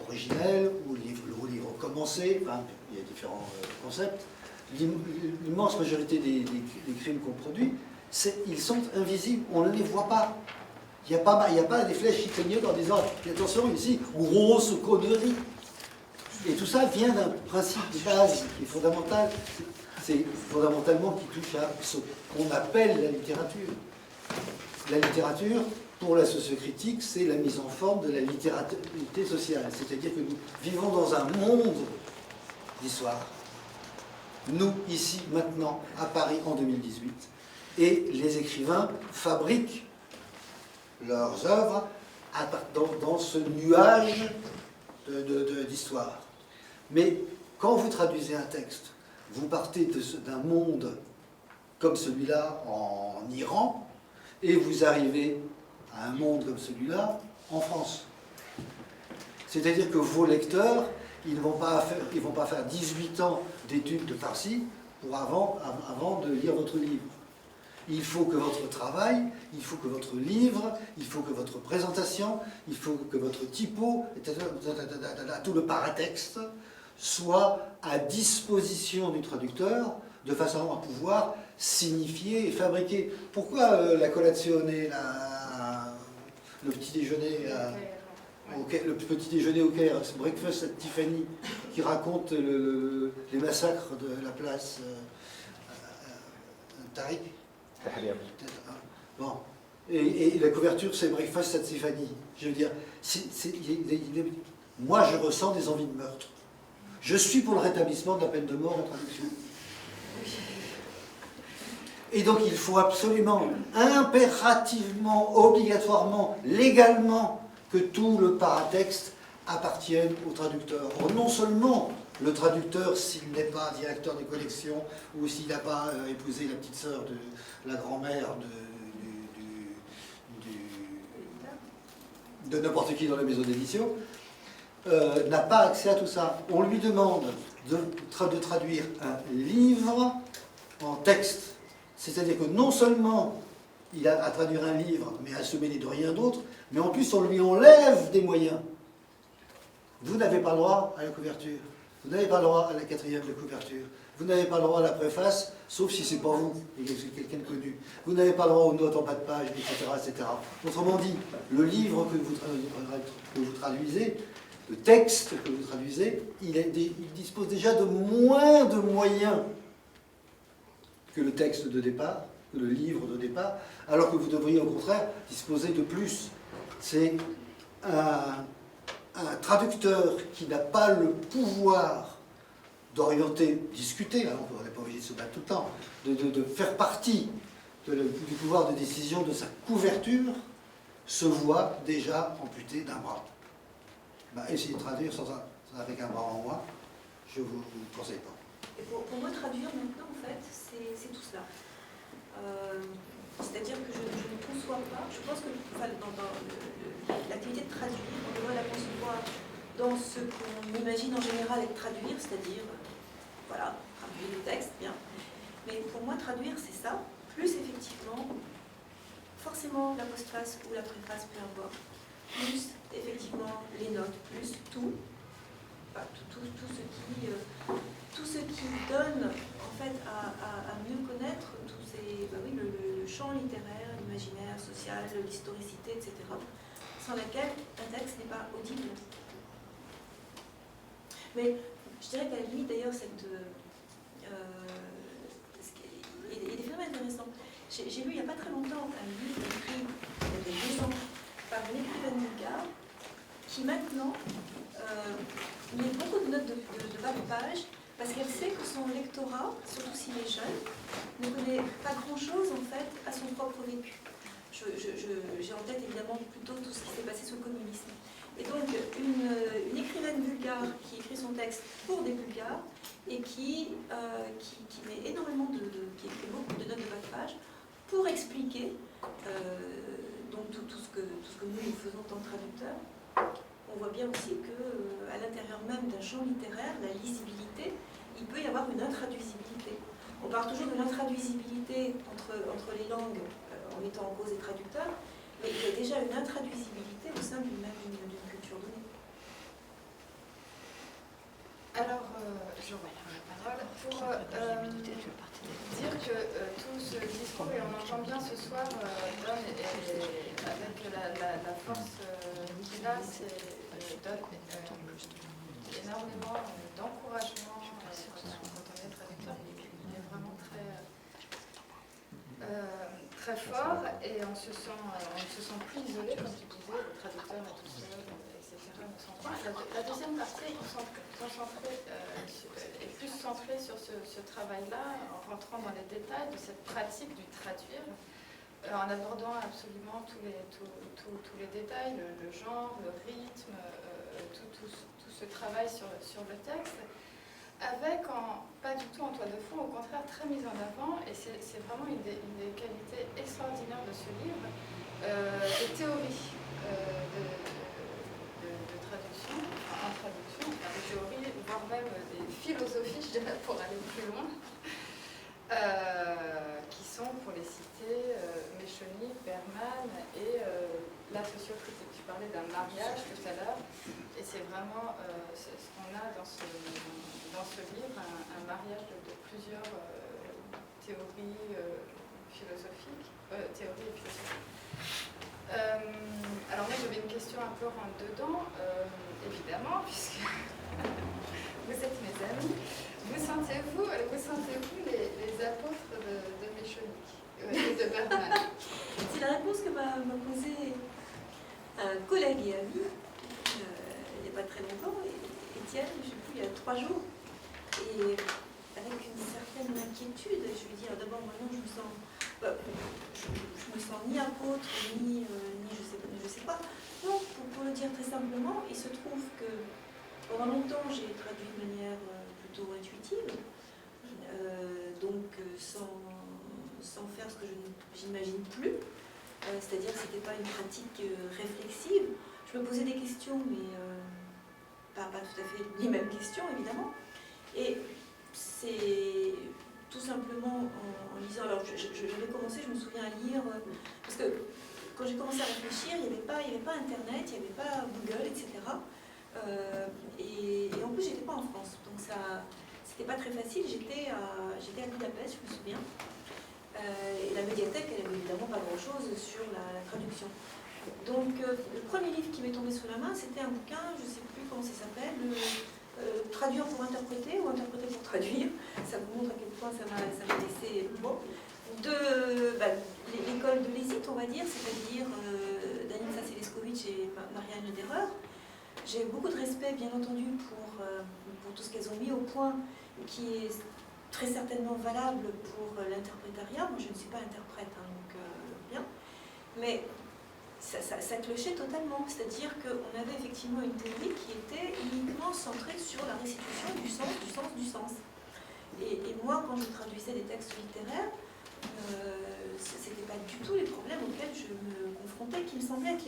originel, ou au livre commencé, enfin, il y a différents concepts, l'immense majorité des crimes qu'on produit, ils sont invisibles, on ne les voit pas. Il n'y a pas des flèches qui clignotent en disant « Attention, ici, grosse connerie ». Et tout ça vient d'un principe de base qui est fondamental. c'est fondamentalement qui touche à ce qu'on appelle la littérature. La littérature, pour la sociocritique, c'est la mise en forme de la littéralité sociale. C'est-à-dire que nous vivons dans un monde d'histoire. Nous, ici, maintenant, à Paris, en 2018. Et les écrivains fabriquent leurs œuvres dans ce nuage d'histoire. Mais quand vous traduisez un texte, vous partez d'un monde comme celui-là en Iran, et vous arrivez à un monde comme celui-là en France. C'est-à-dire que vos lecteurs, ils ne vont pas faire 18 ans d'études de farsi avant de lire votre livre. Il faut que votre travail, il faut que votre livre, il faut que votre présentation, il faut que votre typo, tout le paratexte, soit à disposition du traducteur de façon à pouvoir signifier et fabriquer. Pourquoi la colazione, le petit déjeuner le petit déjeuner au Caire, ce breakfast at Tiffany, qui raconte les massacres de la place Tariq. Bon. Et la couverture, c'est breakfast at Tiffany. Je veux dire, moi, je ressens des envies de meurtre. Je suis pour le rétablissement de la peine de mort en traduction. Et donc, il faut absolument, impérativement, obligatoirement, légalement, que tout le paratexte appartienne au traducteur. Or, non seulement le traducteur, s'il n'est pas directeur des collections, ou s'il n'a pas épousé la petite sœur de la grand-mère de n'importe qui dans la maison d'édition, n'a pas accès à tout ça. On lui demande de traduire un livre en texte. C'est-à-dire que non seulement il a à traduire un livre, mais à se mêler de rien d'autre, mais en plus on lui enlève des moyens. Vous n'avez pas le droit à la couverture, vous n'avez pas le droit à la 4e de couverture, vous n'avez pas le droit à la préface, sauf si c'est pas vous, et que c'est quelqu'un de connu. Vous n'avez pas le droit aux notes en bas de page, etc., etc. Autrement dit, le livre que vous traduisez, le texte que vous traduisez, il dispose déjà de moins de moyens que le texte de départ, que le livre de départ, alors que vous devriez au contraire disposer de plus. C'est un traducteur qui n'a pas le pouvoir d'orienter, discuter, alors on n'est pas obligé de se battre tout le temps, de faire partie du pouvoir de décision de sa couverture, se voit déjà amputé d'un bras. Essayez de traduire avec un bras en moins, je ne vous conseille pas. Et pour moi, traduire maintenant, en fait, c'est tout cela. C'est-à-dire que je ne conçois pas, je pense que dans l'activité de traduire, on devrait la concevoir dans ce qu'on imagine en général être traduire, c'est-à-dire, voilà, traduire le texte, bien. Mais pour moi, traduire, c'est ça, plus effectivement, forcément la postface ou la préface, peu importe, plus effectivement les notes, plus tout, enfin, tout ce qui donne en fait à mieux connaître tous ces, le champ littéraire, l'imaginaire, social, l'historicité, etc., sans laquelle un texte n'est pas audible. Mais je dirais qu'à la limite d'ailleurs, il y a des phénomènes intéressants. J'ai lu il n'y a pas très longtemps un livre écrit il y a 2 ans par une écrivaine bulgare qui maintenant met beaucoup de notes de bas de page parce qu'elle sait que son lectorat, surtout s'il est jeune, ne connaît pas grand-chose en fait à son propre vécu. J'ai en tête évidemment plutôt tout ce qui s'est passé sous le communisme. Et donc une écrivaine bulgare qui écrit son texte pour des Bulgares et qui met énormément qui écrit beaucoup de notes de bas de page pour expliquer donc tout ce que nous faisons en tant que traducteurs. On voit bien aussi qu'à l'intérieur même d'un champ littéraire, la lisibilité, il peut y avoir une intraduisibilité. On parle toujours de l'intraduisibilité entre les langues en mettant en cause les traducteurs, mais il y a déjà une intraduisibilité au sein d'une culture donnée. Alors, je reprends la parole pour dire que tout ce discours, et on entend bien ce soir, donne, avec la force qu'il a, donne énormément d'encouragement quand on est traducteur. très fort, et on se sent plus isolé, comme tu disais, le traducteur est tout seul, etc. La deuxième partie est plus centrée sur ce travail-là, en rentrant dans les détails de cette pratique du traduire, en abordant absolument tous les détails, le genre, le rythme, tout ce travail sur le texte, avec, pas du tout en toile de fond, au contraire très mise en avant, et c'est vraiment une des qualités extraordinaires de ce livre, des théories de traduction, en traduction, des théories, voire même des philosophies, je dirais, pour aller plus loin, qui sont, pour les citer, Méchoni, Berman et la sociocritique. Tu parlais d'un mariage tout à l'heure, et c'est vraiment ce qu'on a dans ce livre, un mariage de plusieurs théories philosophiques. Alors moi j'avais une question un peu rentre dedans, évidemment, puisque vous êtes mes amis. Vous sentez-vous les apôtres de Méchoni et de Berman? C'est la réponse que m'a posée un collègue et ami il n'y a pas très longtemps, Étienne, je ne sais plus, il y a 3 jours. Et avec une certaine inquiétude, je lui dis, d'abord maintenant je me sens ni apôtre, ni je sais pas. Non, pour le dire très simplement, il se trouve que pendant longtemps j'ai traduit de manière plutôt intuitive, donc sans faire ce que je n'imagine plus, c'est-à-dire que ce n'était pas une pratique réflexive. Je me posais des questions, mais pas tout à fait les mêmes questions, évidemment. Et c'est tout simplement en lisant. Alors, j'avais commencé, je me souviens, à lire, parce que quand j'ai commencé à réfléchir, il n'y avait pas Internet, il n'y avait pas Google, etc. Et en plus, j'étais pas en France, donc c'était pas très facile. J'étais à Budapest, je me souviens. Et la médiathèque, elle avait évidemment pas grand-chose sur la traduction. Donc, le premier livre qui m'est tombé sous la main, c'était un bouquin, je ne sais plus comment ça s'appelle, Traduire pour interpréter ou interpréter pour traduire. Ça vous montre à quel point ça m'a laissé bon. L'école de l'hésite, on va dire, c'est-à-dire Danica Seleskovic et Marianne Lederer. J'ai beaucoup de respect, bien entendu, pour tout ce qu'elles ont mis au point, qui est très certainement valable pour l'interprétariat. Moi, je ne suis pas interprète, hein, donc bien. Mais ça clochait totalement, c'est-à-dire qu'on avait effectivement une théorie qui était uniquement centrée sur la restitution du sens. Et moi, quand je traduisais des textes littéraires, c'était pas du tout les problèmes auxquels je me confrontais, qui me semblaient être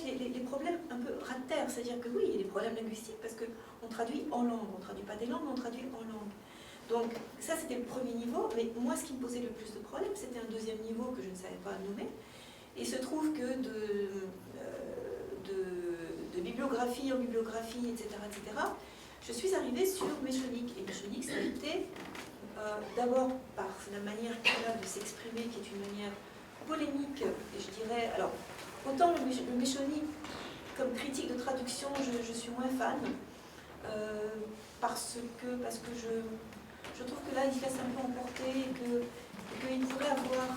les problèmes un peu rat-terre, c'est-à-dire que oui, il y a des problèmes linguistiques parce qu'on traduit en langue, on ne traduit pas des langues, on traduit en langue. Donc ça c'était le premier niveau, mais moi ce qui me posait le plus de problèmes, c'était un deuxième niveau que je ne savais pas nommer. Il se trouve que de bibliographie en bibliographie, etc., je suis arrivée sur Méchonic. Et Méchonic, ça a été d'abord par la manière qu'il a de s'exprimer, qui est une manière polémique, et je dirais, alors autant le Méchonic comme critique de traduction, je suis moins fan, parce que je trouve que là, il se laisse un peu emporter, et qu'il pourrait avoir,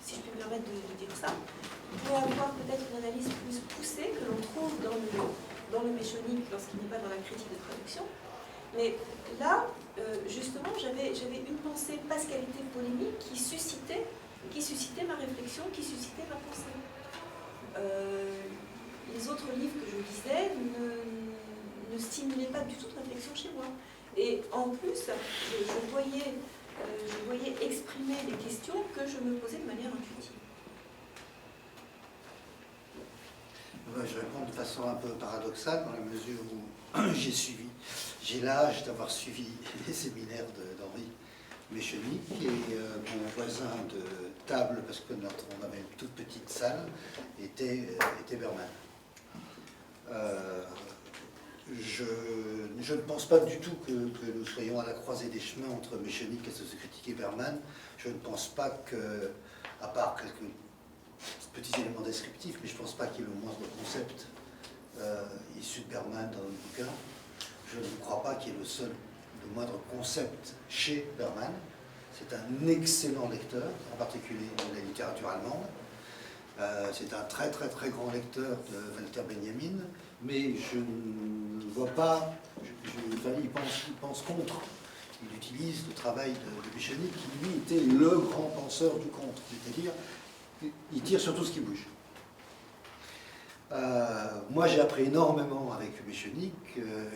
si je peux me permettre de dire ça, il pourrait avoir peut-être une analyse plus poussée que l'on trouve dans le Méchonic lorsqu'il n'est pas dans la critique de traduction. Mais là, justement, j'avais une pensée pascalité polémique qui suscitait ma réflexion, qui suscitait ma pensée. Les autres livres que je lisais ne stimulaient pas du tout de réflexion chez moi. Et en plus, je voyais exprimer des questions que je me posais de manière intuitive. Je réponds de façon un peu paradoxale dans la mesure où j'ai l'âge d'avoir suivi les séminaires d'Henri Méchonic et mon voisin de table, parce qu'on avait une toute petite salle, était Berman. Je ne pense pas du tout que nous soyons à la croisée des chemins entre Méchonic et sociocritique et Berman. Je ne pense pas que, à part quelques petits éléments descriptifs, mais je ne pense pas qu'il y ait le moindre concept issu de Berman dans le bouquin. Je ne crois pas qu'il y ait le seul le moindre concept chez Berman. C'est un excellent lecteur, en particulier de la littérature allemande. C'est un très très très grand lecteur de Walter Benjamin, mais je ne vois pas, il pense contre. Il utilise le travail de Michenik, qui lui était le grand penseur du contre, c'est-à-dire il tire sur tout ce qui bouge. Moi j'ai appris énormément avec Michenik,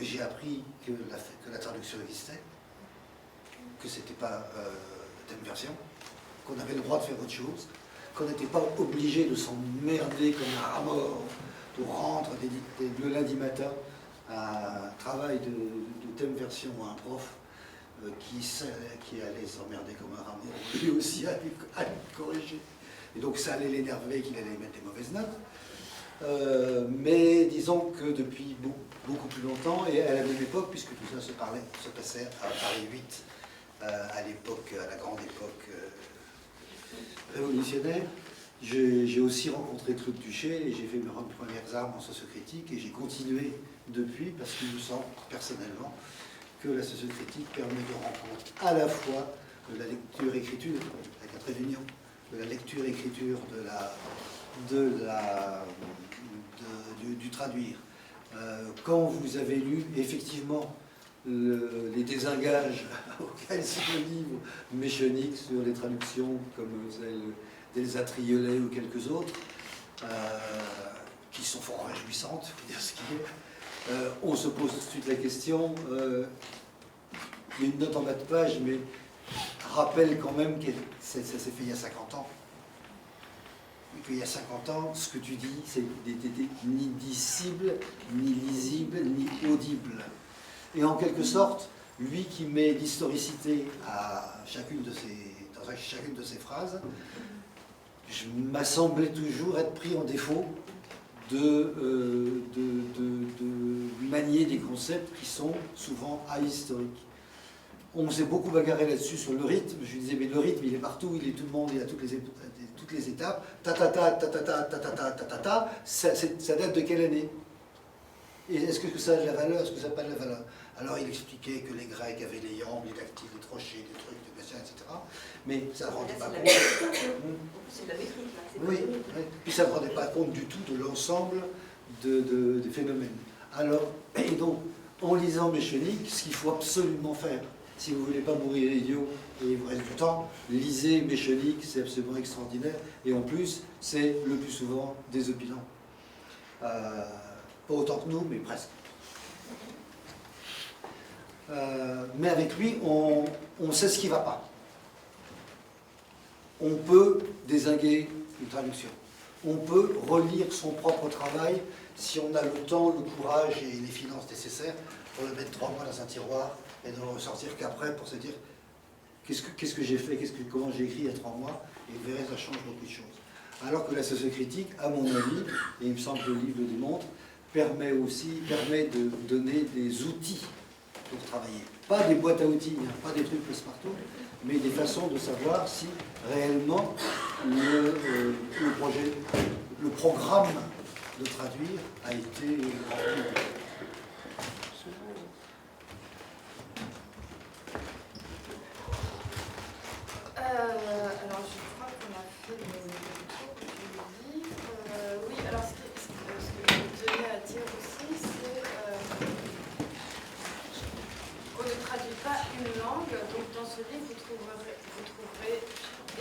j'ai appris que la traduction existait, que c'était pas thème version, qu'on avait le droit de faire autre chose, qu'on n'était pas obligé de s'emmerder comme un rat mort, de rendre le lundi matin un travail de thème version à un prof qui allait s'emmerder comme un rat mort, lui aussi allait corriger. Et donc ça allait l'énerver, qu'il allait mettre des mauvaises notes. Mais disons que depuis beaucoup plus longtemps, et à la même époque, puisque tout ça se passait à Paris 8, à l'époque, à la grande époque révolutionnaire, j'ai aussi rencontré Claude Tuchet et j'ai fait mes premières armes en sociocritique et j'ai continué depuis parce qu'il me semble personnellement que la sociocritique permet de rendre compte à la fois de la lecture-écriture, avec un trait d'union, de la lecture-écriture, du traduire. Quand vous avez lu effectivement les désengages auxquels se livre Michenik sur les traductions comme celle d'Elsa Triolet ou quelques autres, qui sont fort réjouissantes, il faut dire ce qui est, on se pose tout de suite la question, il y a une note en bas de page, mais rappelle quand même que ça s'est fait il y a 50 ans. Et qu'il y a 50 ans, ce que tu dis, c'est ni dissible, ni lisible, ni audible. Et en quelque sorte, lui qui met l'historicité à dans chacune de ses phrases, m'a semblé toujours être pris en défaut de manier des concepts qui sont souvent ahistoriques. On s'est beaucoup bagarré là-dessus sur le rythme. Je lui disais, mais le rythme, il est partout, il est tout le monde, il a toutes les étapes. Ça date de quelle année? Et est-ce que ça a de la valeur? Est-ce que ça n'a pas de la valeur? Alors il expliquait que les Grecs avaient les jambes, les dactyles, les trochées, des trucs, des machins, etc. Mais ça ne rendait pas compte. C'est de la métrique, là. Oui, oui. Puis ça ne rendait pas compte du tout de l'ensemble des phénomènes. Alors, et donc, en lisant Michenik, ce qu'il faut absolument faire, si vous ne voulez pas mourir idiot et il vous reste du temps, lisez Michenik, c'est absolument extraordinaire. Et en plus, c'est le plus souvent désopilant. Pas autant que nous, mais presque. Mais avec lui, on sait ce qui ne va pas. On peut dézinguer une traduction. On peut relire son propre travail si on a le temps, le courage et les finances nécessaires pour le mettre 3 mois dans un tiroir et ne le ressortir qu'après pour se dire qu'est-ce que j'ai fait, comment j'ai écrit il y a 3 mois, et vous verrez, ça change beaucoup de choses. Alors que la sociocritique, à mon avis, et il me semble que le livre le démontre, permet de donner des outils pour travailler. Pas des boîtes à outils, hein, pas des trucs passe-partout, mais des façons de savoir si réellement le programme de traduire a été rempli. Alors, je crois qu'on a fait le tour du livre. Oui, alors ce que je tenais à dire aussi, c'est qu'on ne traduit pas une langue. Donc, dans ce livre, vous trouverez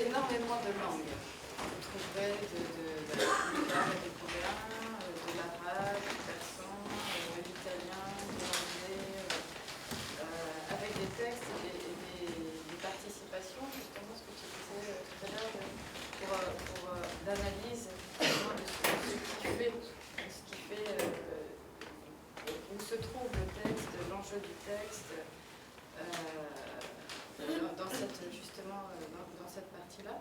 énormément de langues. Vous trouverez de l'arabe, du coréen, de l'arabe, du persan, de l'italien, de l'anglais, avec des textes et des participations, justement, ce que tu disais tout à l'heure, pour l'analyse de ce qui fait où se trouve le texte, l'enjeu du texte, dans cette partie-là.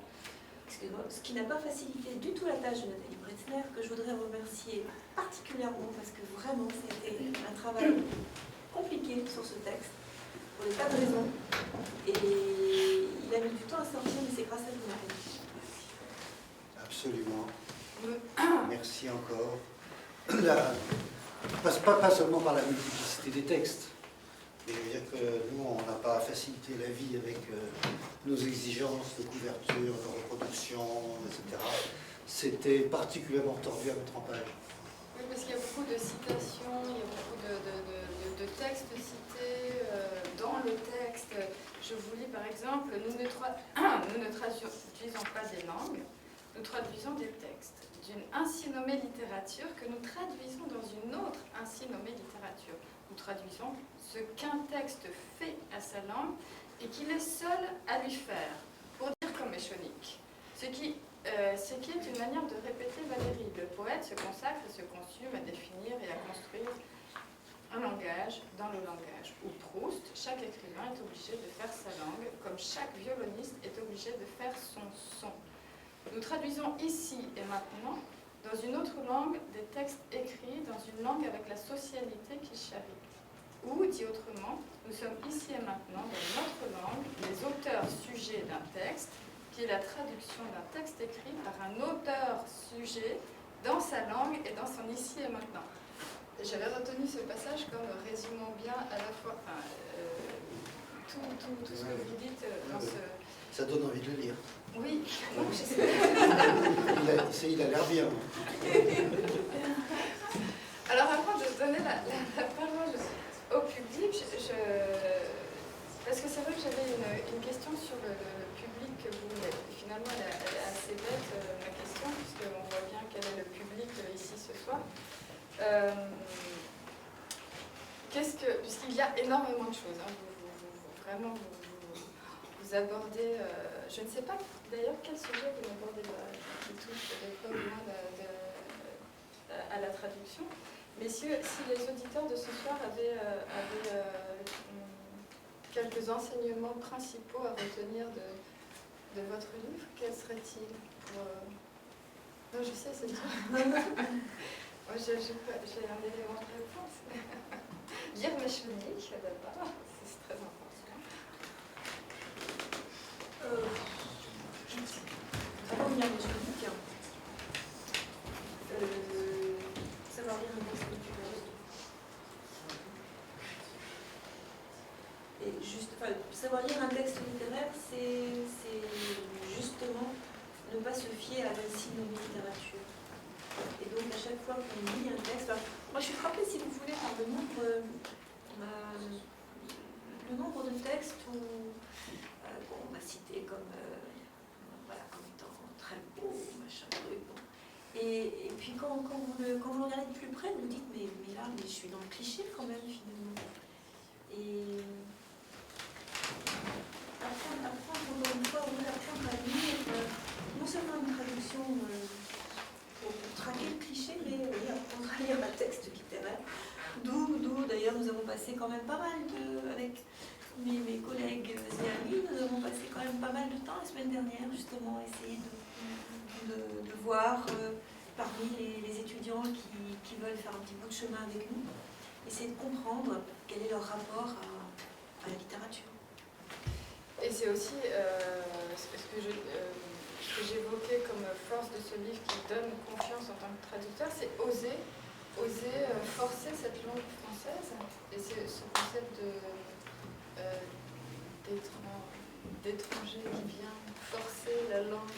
Excusez-moi, ce qui n'a pas facilité du tout la tâche de Nathalie Bretzner, que je voudrais remercier particulièrement parce que vraiment c'était un travail compliqué sur ce texte, pour des tas de raisons. Et il a mis du temps à sortir, mais c'est grâce à vous, Nathalie. Absolument. Merci encore. Pas seulement par la multiplicité des textes, Mais je veux dire que nous, on n'a pas facilité la vie avec nos exigences de couverture, de reproduction, etc. C'était particulièrement tordu à mettre en page. Oui, parce qu'il y a beaucoup de citations, il y a beaucoup de textes cités dans le texte. Je vous lis par exemple, nous ne traduisons pas des langues, nous traduisons des textes d'une ainsi nommée littérature que nous traduisons dans une autre ainsi nommée littérature. Nous traduisons ce qu'un texte fait à sa langue et qu'il est seul à lui faire, pour dire comme Échonique. Ce qui est une manière de répéter Valérie. Le poète se consacre et se consume à définir et à construire un langage dans le langage. Ou Proust, chaque écrivain est obligé de faire sa langue, comme chaque violoniste est obligé de faire son son. Nous traduisons ici et maintenant, dans une autre langue, des textes écrits dans une langue avec la socialité qui charrie. Ou, dit autrement, nous sommes ici et maintenant, dans notre langue, les auteurs sujets d'un texte, qui est la traduction d'un texte écrit par un auteur sujet dans sa langue et dans son ici et maintenant. Et j'avais retenu ce passage comme résumant bien à la fois tout ce que vous dites dans ce... Ça donne envie de le lire. Oui, non, je sais. Il a l'air bien. Alors avant de donner la parole au public, parce que c'est vrai que j'avais une question sur le public que vous voulez. Finalement, elle est assez bête, ma question, puisqu'on voit bien quel est le public ici ce soir. Puisqu'il y a énormément de choses, hein, vraiment vous abordez, je ne sais pas d'ailleurs quel sujet vous abordez qui touche des fois au moins à la traduction. Mais si les auditeurs de ce soir avaient quelques enseignements principaux à retenir de votre livre, quels seraient-ils Non, je sais, c'est tout. Moi, j'ai un élément de réponse. Lire mes Échonique, d'abord, c'est très important. Avant de lire mes Échonique, savoir lire un texte littéraire. Et juste, savoir lire un texte littéraire, c'est justement ne pas se fier à l'insigne littérature. Et donc à chaque fois qu'on lit un texte, moi je suis frappée, si vous voulez, par le nombre de textes où on m'a cité comme étant très beau, machin truc. Bon. Et puis quand vous le regardez de plus près, vous vous dites mais je suis dans le cliché quand même finalement. Et apprendre encore une fois, apprendre à lire, non seulement une traduction pour traquer le cliché, mais apprendre à lire un texte littéraire. D'où d'ailleurs nous avons passé quand même pas mal avec mes collègues et amis, nous avons passé quand même pas mal de temps la semaine dernière justement à essayer de voir parmi les étudiants qui veulent faire un petit bout de chemin avec nous, essayer de comprendre quel est leur rapport à la littérature. Et c'est aussi ce que j'évoquais comme force de ce livre qui donne confiance en tant que traducteur, c'est oser forcer cette langue française. Et c'est ce concept d'étranger qui vient forcer la langue.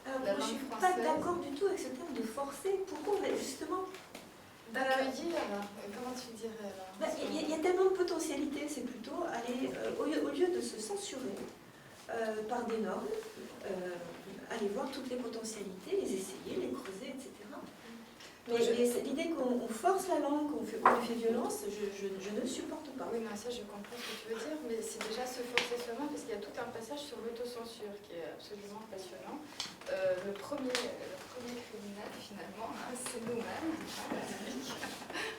Alors, moi, je ne suis pas d'accord du tout avec ce terme de forcer. Pourquoi justement d'accueillir, comment tu dirais là? Il y a tellement de potentialités, c'est plutôt aller, au lieu de se censurer par des normes, aller voir toutes les potentialités, les essayer, les creuser, etc. Mais l'idée qu'on force la langue, qu'on lui fait violence, je ne supporte pas. Oui, non, ça je comprends ce que tu veux dire, mais c'est déjà se forcer soi-même, parce qu'il y a tout un passage sur l'autocensure qui est absolument passionnant. Le premier criminel, finalement, c'est nous-mêmes.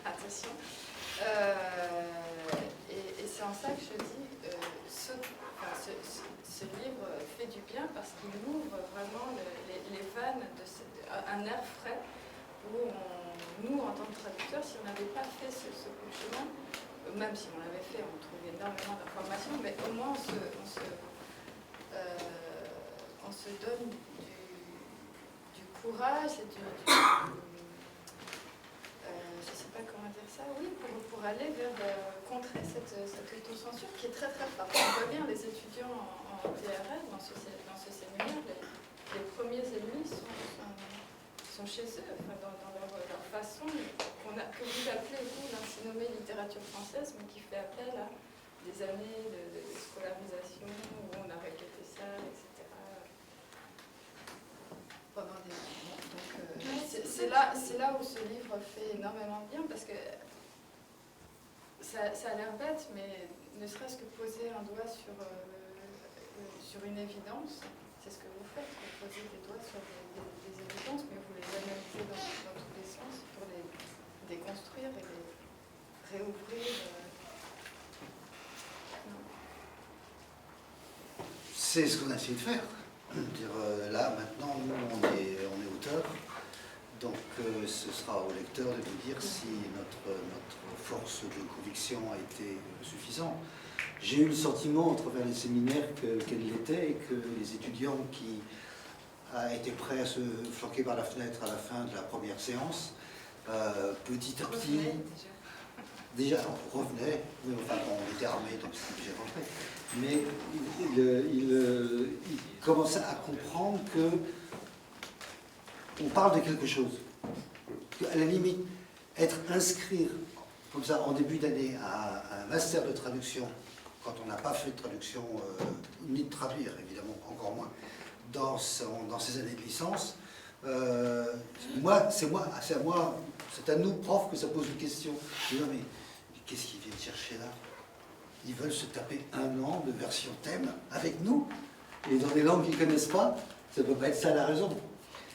Attention. Et c'est en ça que je dis, ce livre fait du bien parce qu'il ouvre vraiment les vannes, un air frais, où nous, en tant que traducteurs, si on n'avait pas fait ce coup de chemin, même si on l'avait fait, on trouvait énormément d'informations, mais au moins on se donne du courage et je sais pas comment dire ça, oui, pour aller vers contrer cette autocensure qui est très très forte. On voit bien les étudiants en TRL dans ce séminaire, les premiers ennemis sont chez eux, enfin, dans leur façon que vous appelez, vous, l'ainsi nommée littérature française, mais qui fait appel à des années de scolarisation où on a répété ça, etc. Pendant des moments. Donc c'est là où ce livre fait énormément bien, parce que ça a l'air bête, mais ne serait-ce que poser un doigt sur une évidence, c'est ce que vous faites, vous posez des doigts sur des évidences, mais vous les analysez dans tous les sens pour les déconstruire et les réouvrir. C'est ce qu'on a essayé de faire. Dire, là, maintenant, nous, on est auteurs, donc ce sera au lecteur de nous dire si notre force de conviction a été suffisante. J'ai eu le sentiment, à travers les séminaires, qu'elle l'était, et que les étudiants qui étaient prêts à se flanquer par la fenêtre à la fin de la première séance, petit à petit, déjà revenaient, enfin on était armés, donc c'était déjà rentré, mais ils commençaient à comprendre que on parle de quelque chose. À la limite, être inscrit comme ça en début d'année à un master de traduction, quand on n'a pas fait de traduction, ni de traduire évidemment, encore moins, dans ces années de licence, c'est à nous, profs, que ça pose une question. Je dis, non, mais qu'est-ce qu'ils viennent chercher là? Ils veulent se taper 1 an de version thème avec nous, et dans des langues qu'ils ne connaissent pas, ça ne peut pas être ça la raison.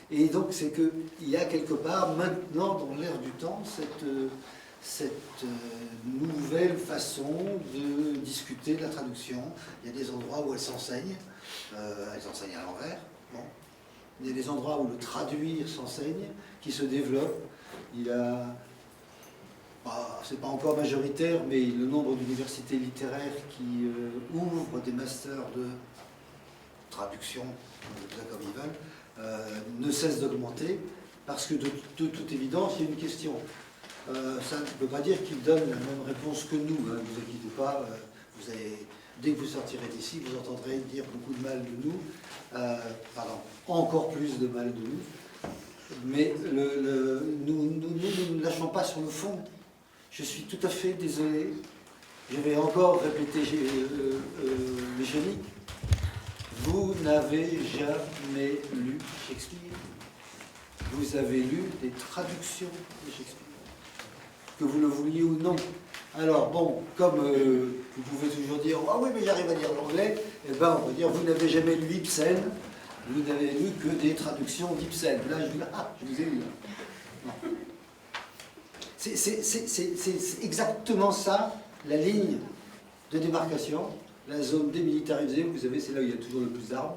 Et donc c'est qu'il y a quelque part, maintenant, dans l'air du temps, cette nouvelle façon de discuter de la traduction. Il y a des endroits où elle s'enseigne à l'envers. Bon. Il y a des endroits où le traduire s'enseigne, qui se développe. Il y a, c'est pas encore majoritaire, mais le nombre d'universités littéraires qui ouvrent des masters de traduction, comme ils veulent, ne cesse d'augmenter, parce que de toute évidence, il y a une question. Ça ne peut pas dire qu'ils donnent la même réponse que nous, hein, ne vous inquiétez pas, dès que vous sortirez d'ici, vous entendrez dire beaucoup de mal de nous, encore plus de mal de nous, mais nous ne lâchons pas sur le fond. Je suis tout à fait désolé, je vais encore répéter le génie. Vous n'avez jamais lu Shakespeare. Vous avez lu des traductions de Shakespeare, que vous le vouliez ou non. Alors bon, comme vous pouvez toujours dire « Ah oui, mais j'arrive à lire l'anglais », eh bien on va dire « Vous n'avez jamais lu Ibsen, vous n'avez lu que des traductions d'Ibsen. » Là, je dis « Ah, je vous ai lu. » C'est exactement ça, la ligne de démarcation, la zone démilitarisée, vous savez, c'est là où il y a toujours le plus d'armes,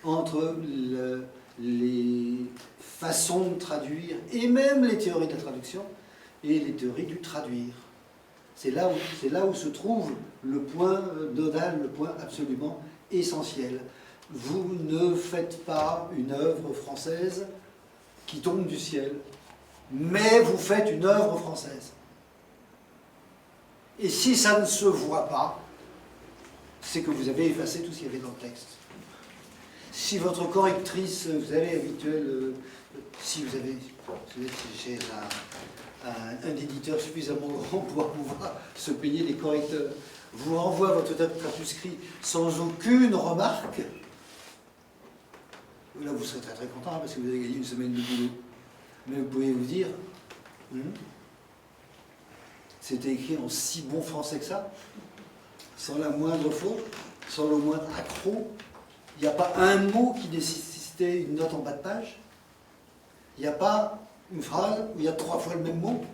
entre les façons de traduire, et même les théories de la traduction, et les théories du traduire. C'est là où se trouve le point nodal, le point absolument essentiel. Vous ne faites pas une œuvre française qui tombe du ciel, mais vous faites une œuvre française. Et si ça ne se voit pas, c'est que vous avez effacé tout ce qu'il y avait dans le texte. Si votre correctrice, vous savez, habituelle, si vous avez chez un éditeur suffisamment grand pour pouvoir se payer les correcteurs, vous renvoie votre manuscrit sans aucune remarque, là vous serez très très content parce que vous avez gagné une semaine de boulot. Mais vous pouvez vous dire, c'était écrit en si bon français que ça, sans la moindre faute, sans le moindre accroc. Il n'y a pas un mot qui nécessitait une note en bas de page. Il n'y a pas une phrase où il y a 3 fois le même mot.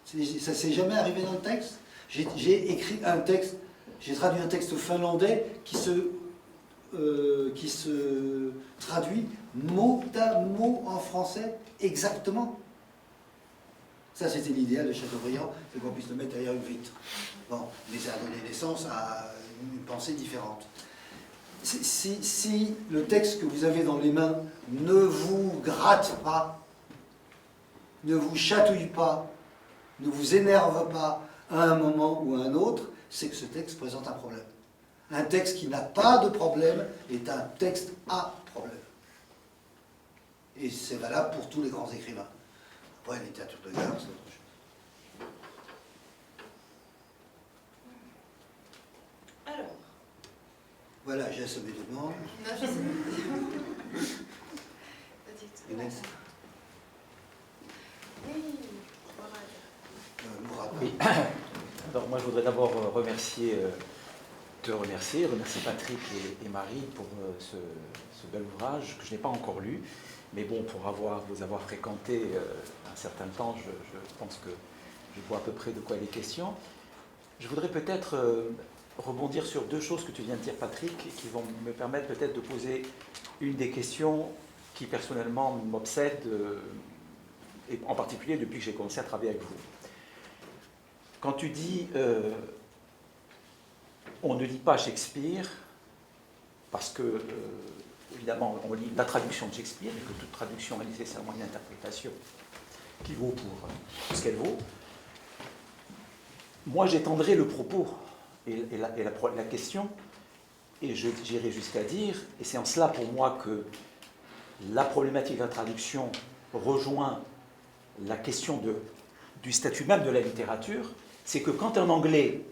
Ça ne s'est jamais arrivé dans le texte. J'ai écrit un texte, j'ai traduit un texte finlandais qui se traduit mot à mot en français exactement. Ça, c'était l'idéal de Chateaubriand, c'est qu'on puisse le mettre derrière une vitre. Bon, mais ça a donné naissance à une pensée différente. Si le texte que vous avez dans les mains ne vous gratte pas, ne vous chatouille pas, ne vous énerve pas à un moment ou à un autre, c'est que ce texte présente un problème. Un texte qui n'a pas de problème est un texte à problème. Et c'est valable pour tous les grands écrivains. Après, la littérature de gare, c'est autre chose. Alors. Voilà, j'ai assommé de demande. Non, je sais. Inès. Oui, Mourad. Oui. Alors moi je voudrais d'abord te remercier Patrick et Marie pour ce bel ouvrage que je n'ai pas encore lu, mais bon, pour vous avoir fréquenté un certain temps, je pense que je vois à peu près de quoi il est question. Je voudrais peut-être rebondir sur deux choses que tu viens de dire, Patrick, qui vont me permettre peut-être de poser une des questions qui personnellement m'obsède, et en particulier depuis que j'ai commencé à travailler avec vous. Quand tu dis on ne lit pas Shakespeare, parce que, évidemment, on lit la traduction de Shakespeare, et que toute traduction a nécessairement une interprétation qui vaut pour ce qu'elle vaut, moi j'étendrai le propos et la question, et j'irai jusqu'à dire, et c'est en cela pour moi que la problématique de la traduction rejoint la question du statut même de la littérature, c'est que quand un Anglais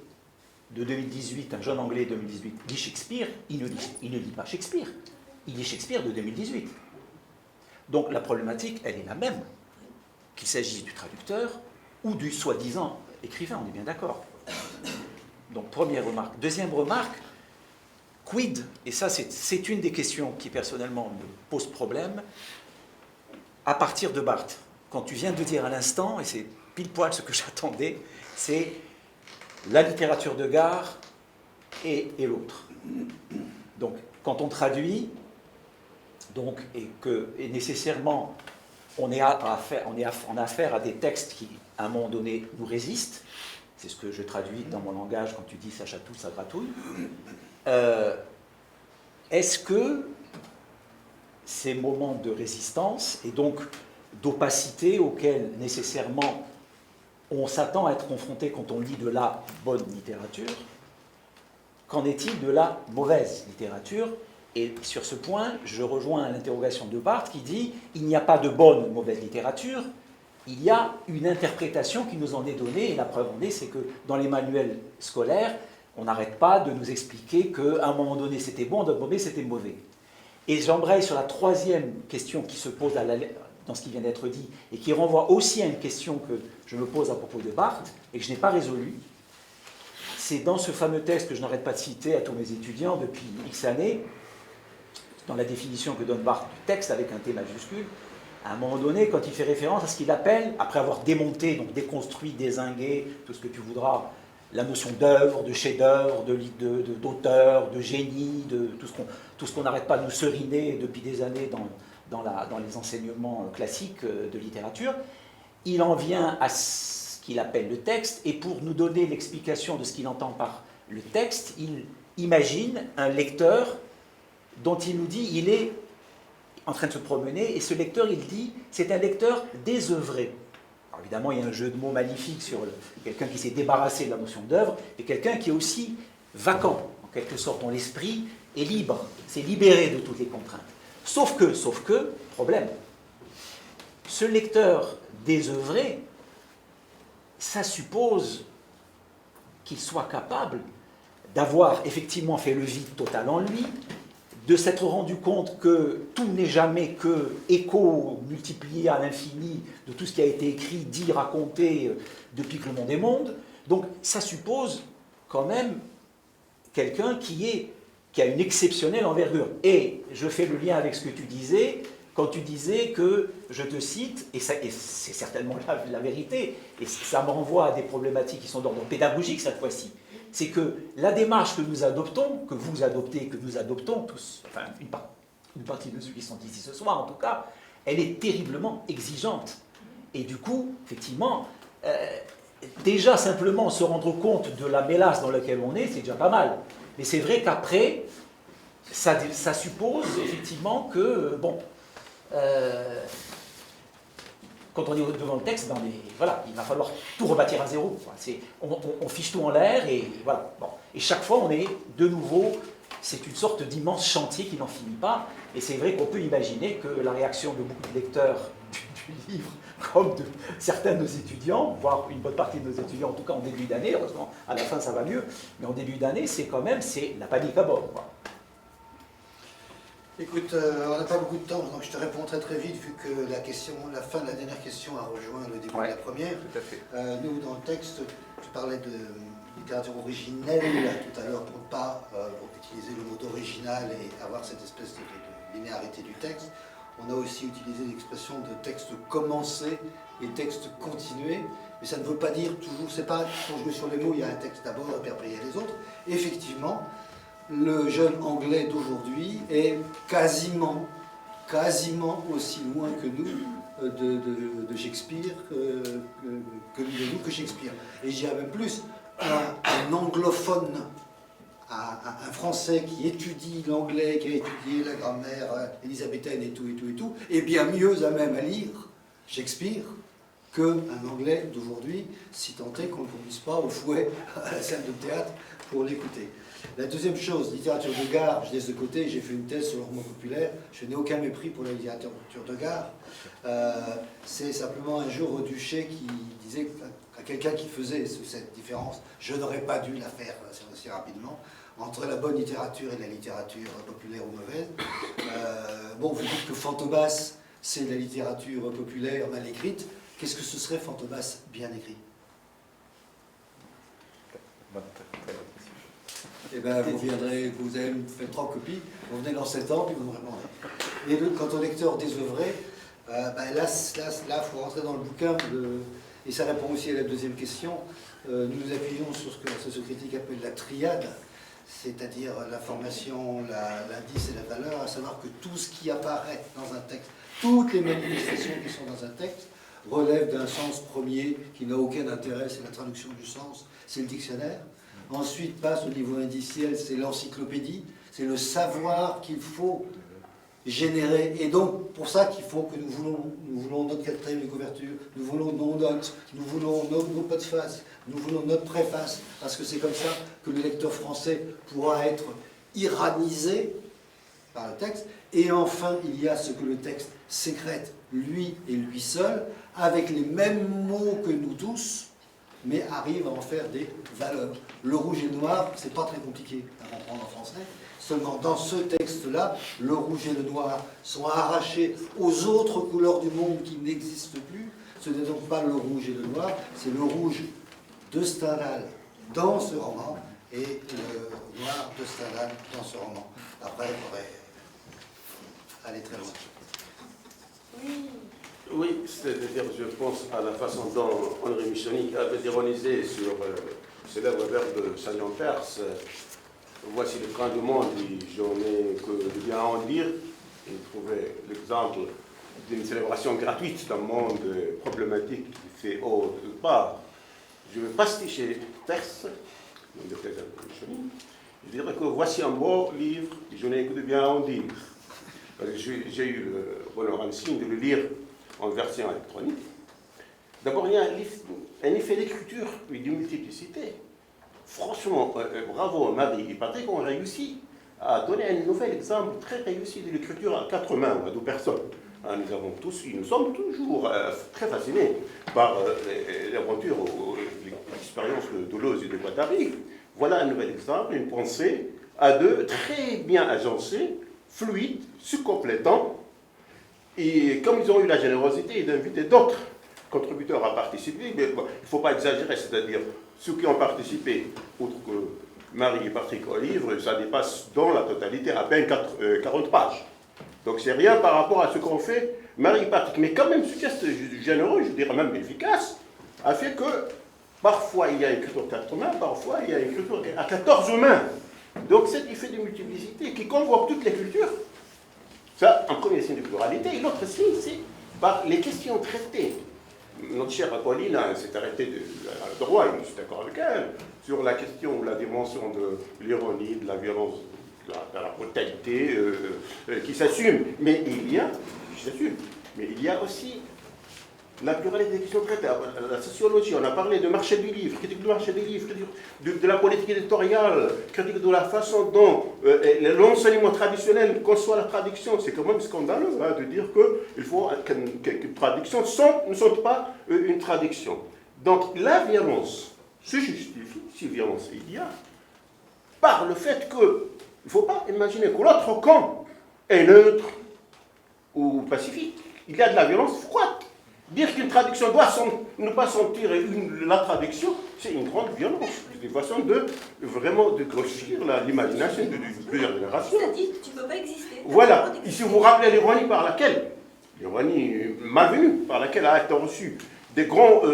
de 2018, un jeune Anglais de 2018, lit Shakespeare, il ne lit pas Shakespeare, il lit Shakespeare de 2018. Donc la problématique, elle est la même, qu'il s'agisse du traducteur ou du soi-disant écrivain, on est bien d'accord. Donc première remarque. Deuxième remarque, quid, et ça c'est une des questions qui personnellement me pose problème, à partir de Barthes. Quand tu viens de dire à l'instant, et c'est pile poil ce que j'attendais, c'est la littérature de gare et l'autre. Donc, quand on traduit, et nécessairement, on a affaire à des textes qui, à un moment donné, nous résistent, c'est ce que je traduis dans mon langage quand tu dis ça chatouille, ça gratouille, est-ce que ces moments de résistance, et donc d'opacité auxquels nécessairement on s'attend à être confronté quand on lit de la bonne littérature, qu'en est-il de la mauvaise littérature? Et sur ce point, je rejoins l'interrogation de Barthes qui dit « il n'y a pas de bonne ou mauvaise littérature, il y a une interprétation qui nous en est donnée, et la preuve en est, c'est que dans les manuels scolaires, on n'arrête pas de nous expliquer qu'à un moment donné c'était bon, d'un moment donné c'était mauvais. » Et j'embraye sur la troisième question qui se pose dans ce qui vient d'être dit, et qui renvoie aussi à une question que je me pose à propos de Barthes, et que je n'ai pas résolue. C'est dans ce fameux texte que je n'arrête pas de citer à tous mes étudiants depuis X années, dans la définition que donne Barthes du texte avec un T majuscule, à un moment donné, quand il fait référence à ce qu'il appelle, après avoir démonté, donc déconstruit, dézingué, tout ce que tu voudras, la notion d'œuvre, de chef-d'œuvre, d'auteur, de génie, de tout ce qu'on n'arrête pas de nous seriner depuis des années dans les enseignements classiques de littérature, il en vient à ce qu'il appelle le texte, et pour nous donner l'explication de ce qu'il entend par le texte, il imagine un lecteur dont il nous dit il est en train de se promener, et ce lecteur, il dit, c'est un lecteur désœuvré. Alors évidemment, il y a un jeu de mots magnifique sur quelqu'un qui s'est débarrassé de la notion d'œuvre, et quelqu'un qui est aussi vacant, en quelque sorte, dont l'esprit est libre, c'est libéré de toutes les contraintes. Sauf que, problème, ce lecteur désœuvré, ça suppose qu'il soit capable d'avoir effectivement fait le vide total en lui, de s'être rendu compte que tout n'est jamais que écho multiplié à l'infini de tout ce qui a été écrit, dit, raconté depuis que le monde est monde. Donc ça suppose quand même quelqu'un qui a une exceptionnelle envergure. Et je fais le lien avec ce que tu disais, quand tu disais que, je te cite, et c'est certainement la vérité, et ça me renvoie à des problématiques qui sont d'ordre pédagogique cette fois-ci, c'est que la démarche que nous adoptons, que vous adoptez, que nous adoptons tous, enfin une partie de ceux qui sont ici ce soir en tout cas, elle est terriblement exigeante. Et du coup, effectivement, déjà simplement se rendre compte de la mélasse dans laquelle on est, c'est déjà pas mal. Mais c'est vrai qu'après, ça suppose effectivement que, quand on est devant le texte, voilà, il va falloir tout rebâtir à zéro. Quoi. On fiche tout en l'air et voilà. Bon. Et chaque fois, on est de nouveau, c'est une sorte d'immense chantier qui n'en finit pas. Et c'est vrai qu'on peut imaginer que la réaction de beaucoup de lecteurs du livre, comme de certains de nos étudiants, voire une bonne partie de nos étudiants, en tout cas en début d'année, heureusement, à la fin ça va mieux, mais en début d'année, c'est la panique à bord. Quoi. Écoute, on n'a pas beaucoup de temps, donc je te réponds très très vite, vu que la fin de la dernière question a rejoint le début de la première. Tout à fait. Nous, dans le texte, tu parlais de littérature originelle tout à l'heure, pour ne pas utiliser le mot d'original et avoir cette espèce de linéarité du texte. On a aussi utilisé l'expression de texte commencé et texte continué, mais ça ne veut pas dire toujours, c'est pas pour jouer sur les mots, il y a un texte d'abord et puis après il y a les autres. Effectivement, le jeune anglais d'aujourd'hui est quasiment aussi loin que nous de Shakespeare que Shakespeare. Et je dirais même plus, un anglophone, un Français qui étudie l'anglais, qui a étudié la grammaire élisabéthaine et tout, est bien mieux à même à lire Shakespeare qu'un Anglais d'aujourd'hui, si tant est qu'on ne conduise pas au fouet à la salle de théâtre pour l'écouter. La deuxième chose, littérature de gare, je laisse de côté, j'ai fait une thèse sur le roman populaire, je n'ai aucun mépris pour la littérature de gare. C'est simplement un jour Duché qui disait à quelqu'un qui faisait cette différence, je n'aurais pas dû la faire aussi rapidement, entre la bonne littérature et la littérature populaire ou mauvaise. Bon, vous dites que Fantomas, c'est de la littérature populaire mal écrite. Qu'est-ce que ce serait Fantomas bien écrit? Eh bien, vous viendrez, vous avez fait 3 copies, vous venez dans 7 ans, puis vous me répondrez. Et quant au lecteur désœuvré, là, il faut rentrer dans le bouquin, et ça répond aussi à la deuxième question. Nous nous appuyons sur ce que la sociocritique appelle la triade, c'est-à-dire l'information, l'indice et la valeur, à savoir que tout ce qui apparaît dans un texte, toutes les manifestations qui sont dans un texte, relèvent d'un sens premier qui n'a aucun intérêt, c'est la traduction du sens, c'est le dictionnaire. Ensuite passe au niveau indiciel, c'est l'encyclopédie, c'est le savoir qu'il faut générer. Et donc, pour ça qu'il faut que nous voulons notre quatrième de couverture, nous voulons nos notes, nous voulons nos postfaces, nous voulons notre préface, parce que c'est comme ça que le lecteur français pourra être iranisé par le texte. Et enfin, il y a ce que le texte sécrète, lui et lui seul, avec les mêmes mots que nous tous, mais arrive à en faire des valeurs. Le rouge et le noir, c'est pas très compliqué à comprendre en français. Seulement, dans ce texte-là, le rouge et le noir sont arrachés aux autres couleurs du monde qui n'existent plus. Ce n'est donc pas le rouge et le noir, c'est le rouge de Stendhal dans ce roman et le noir de Stendhal dans ce roman. Après, on pourrait aller très loin. Oui. Oui, c'est-à-dire, je pense à la façon dont Henri Michoni avait ironisé sur le célèbre vers de Saint-Jean Perse. Voici le train du monde, j'en ai que de bien en dire. Il trouvait l'exemple d'une célébration gratuite d'un monde problématique qui fait haut de part. Je vais pasticher Perse, de Michoni. Je dirais que voici un beau livre, je n'ai que de bien en dire. J'ai eu le bonheur insigne de le lire en version électronique. D'abord, il y a un effet d'écriture et de multiplicité. Franchement, bravo Marie et Patrick ont réussi à donner un nouvel exemple très réussi de l'écriture à 4 mains, à 2 personnes. Nous sommes toujours très fascinés par l'aventure, l'expérience de Deleuze et de Guattari. Voilà un nouvel exemple, une pensée à 2 très bien agencée, fluide, se complétant. Et comme ils ont eu la générosité d'inviter d'autres contributeurs à participer, mais bon, il ne faut pas exagérer, c'est-à-dire ceux qui ont participé, outre que Marie et Patrick au livre, ça dépasse dans la totalité à peine 40 pages. Donc c'est rien par rapport à ce qu'ont fait Marie et Patrick. Mais quand même, ce geste généreux, je dirais même efficace, a fait que parfois il y a une écriture à 4 mains, parfois il y a une écriture à 14 mains. Donc cet effet de multiplicité qui convoque toutes les cultures, ça, un premier signe de pluralité, et l'autre signe, c'est par les questions traitées. Notre chère Pauline s'est arrêtée de droit, et je suis d'accord avec elle, sur la question ou la dimension de l'ironie, de la violence, de la brutalité qui s'assume. Mais il y a, mais il y a aussi la pluralité des questions traitées, la sociologie, on a parlé de marché du livre, critique du marché des livres, critique de la politique éditoriale, critique de la façon dont l'enseignement traditionnel conçoit la traduction. C'est quand même scandaleux hein, de dire qu'il faut qu'une traduction ne sont pas une traduction. Donc la violence se justifie, si violence il y a, par le fait qu'il ne faut pas imaginer que l'autre camp est neutre ou pacifique. Il y a de la violence froide. Dire qu'une traduction doit ne pas sentir la traduction, c'est une grande violence. C'est une façon de vraiment de grossir l'imagination de plusieurs générations. C'est-à-dire que tu ne peux pas exister. Voilà. Ici, vous vous rappelez l'ironie par laquelle, l'ironie malvenue, par laquelle a été reçue des grandes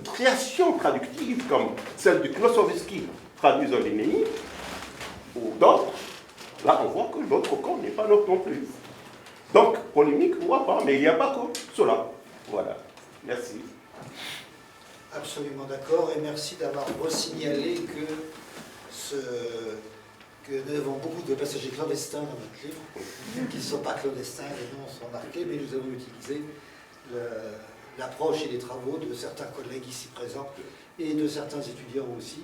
créations traductives comme celle de Klossowski, traduisant l'Énéide, ou d'autres. Là, on voit que l'autre camp n'est pas neutre non plus. Donc, polémique, on ne voit pas, mais il n'y a pas que cela. Voilà. Merci. Absolument d'accord, et merci d'avoir resignalé que nous avons beaucoup de passagers clandestins dans notre livre, qui ne sont pas clandestins, les noms sont marqués, mais nous avons utilisé l'approche et les travaux de certains collègues ici présents et de certains étudiants aussi,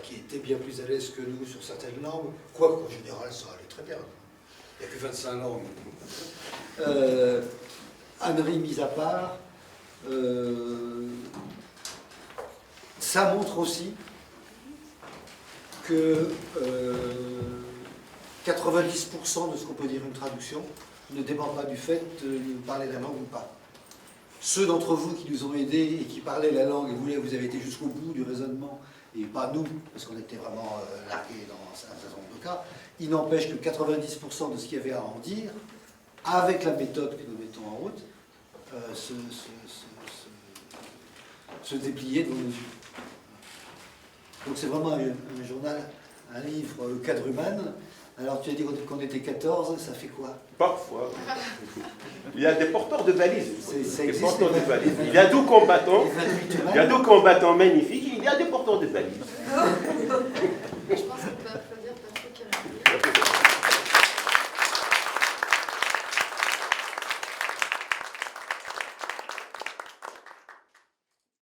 qui étaient bien plus à l'aise que nous sur certaines langues, quoique en général ça allait très bien. Il n'y a que 25 langues. Annerie mise à part, ça montre aussi que 90% de ce qu'on peut dire une traduction ne dépend pas du fait de parler la langue ou pas. Ceux d'entre vous qui nous ont aidés et qui parlaient la langue, et vous avez été jusqu'au bout du raisonnement, et pas nous, parce qu'on était vraiment largués dans un certain nombre de cas, il n'empêche que 90% de ce qu'il y avait à en dire, avec la méthode que nous mettons en route, se déplier devant nos yeux. Donc c'est vraiment un journal, un livre quadrumane. Alors tu as dit qu'on était 14, ça fait quoi? Parfois. Il y a des porteurs de valises. Ça Des existe, porteurs de valises. Il y a 2 combattants. Il y a 2 combattants magnifiques. Il y a des porteurs de valises.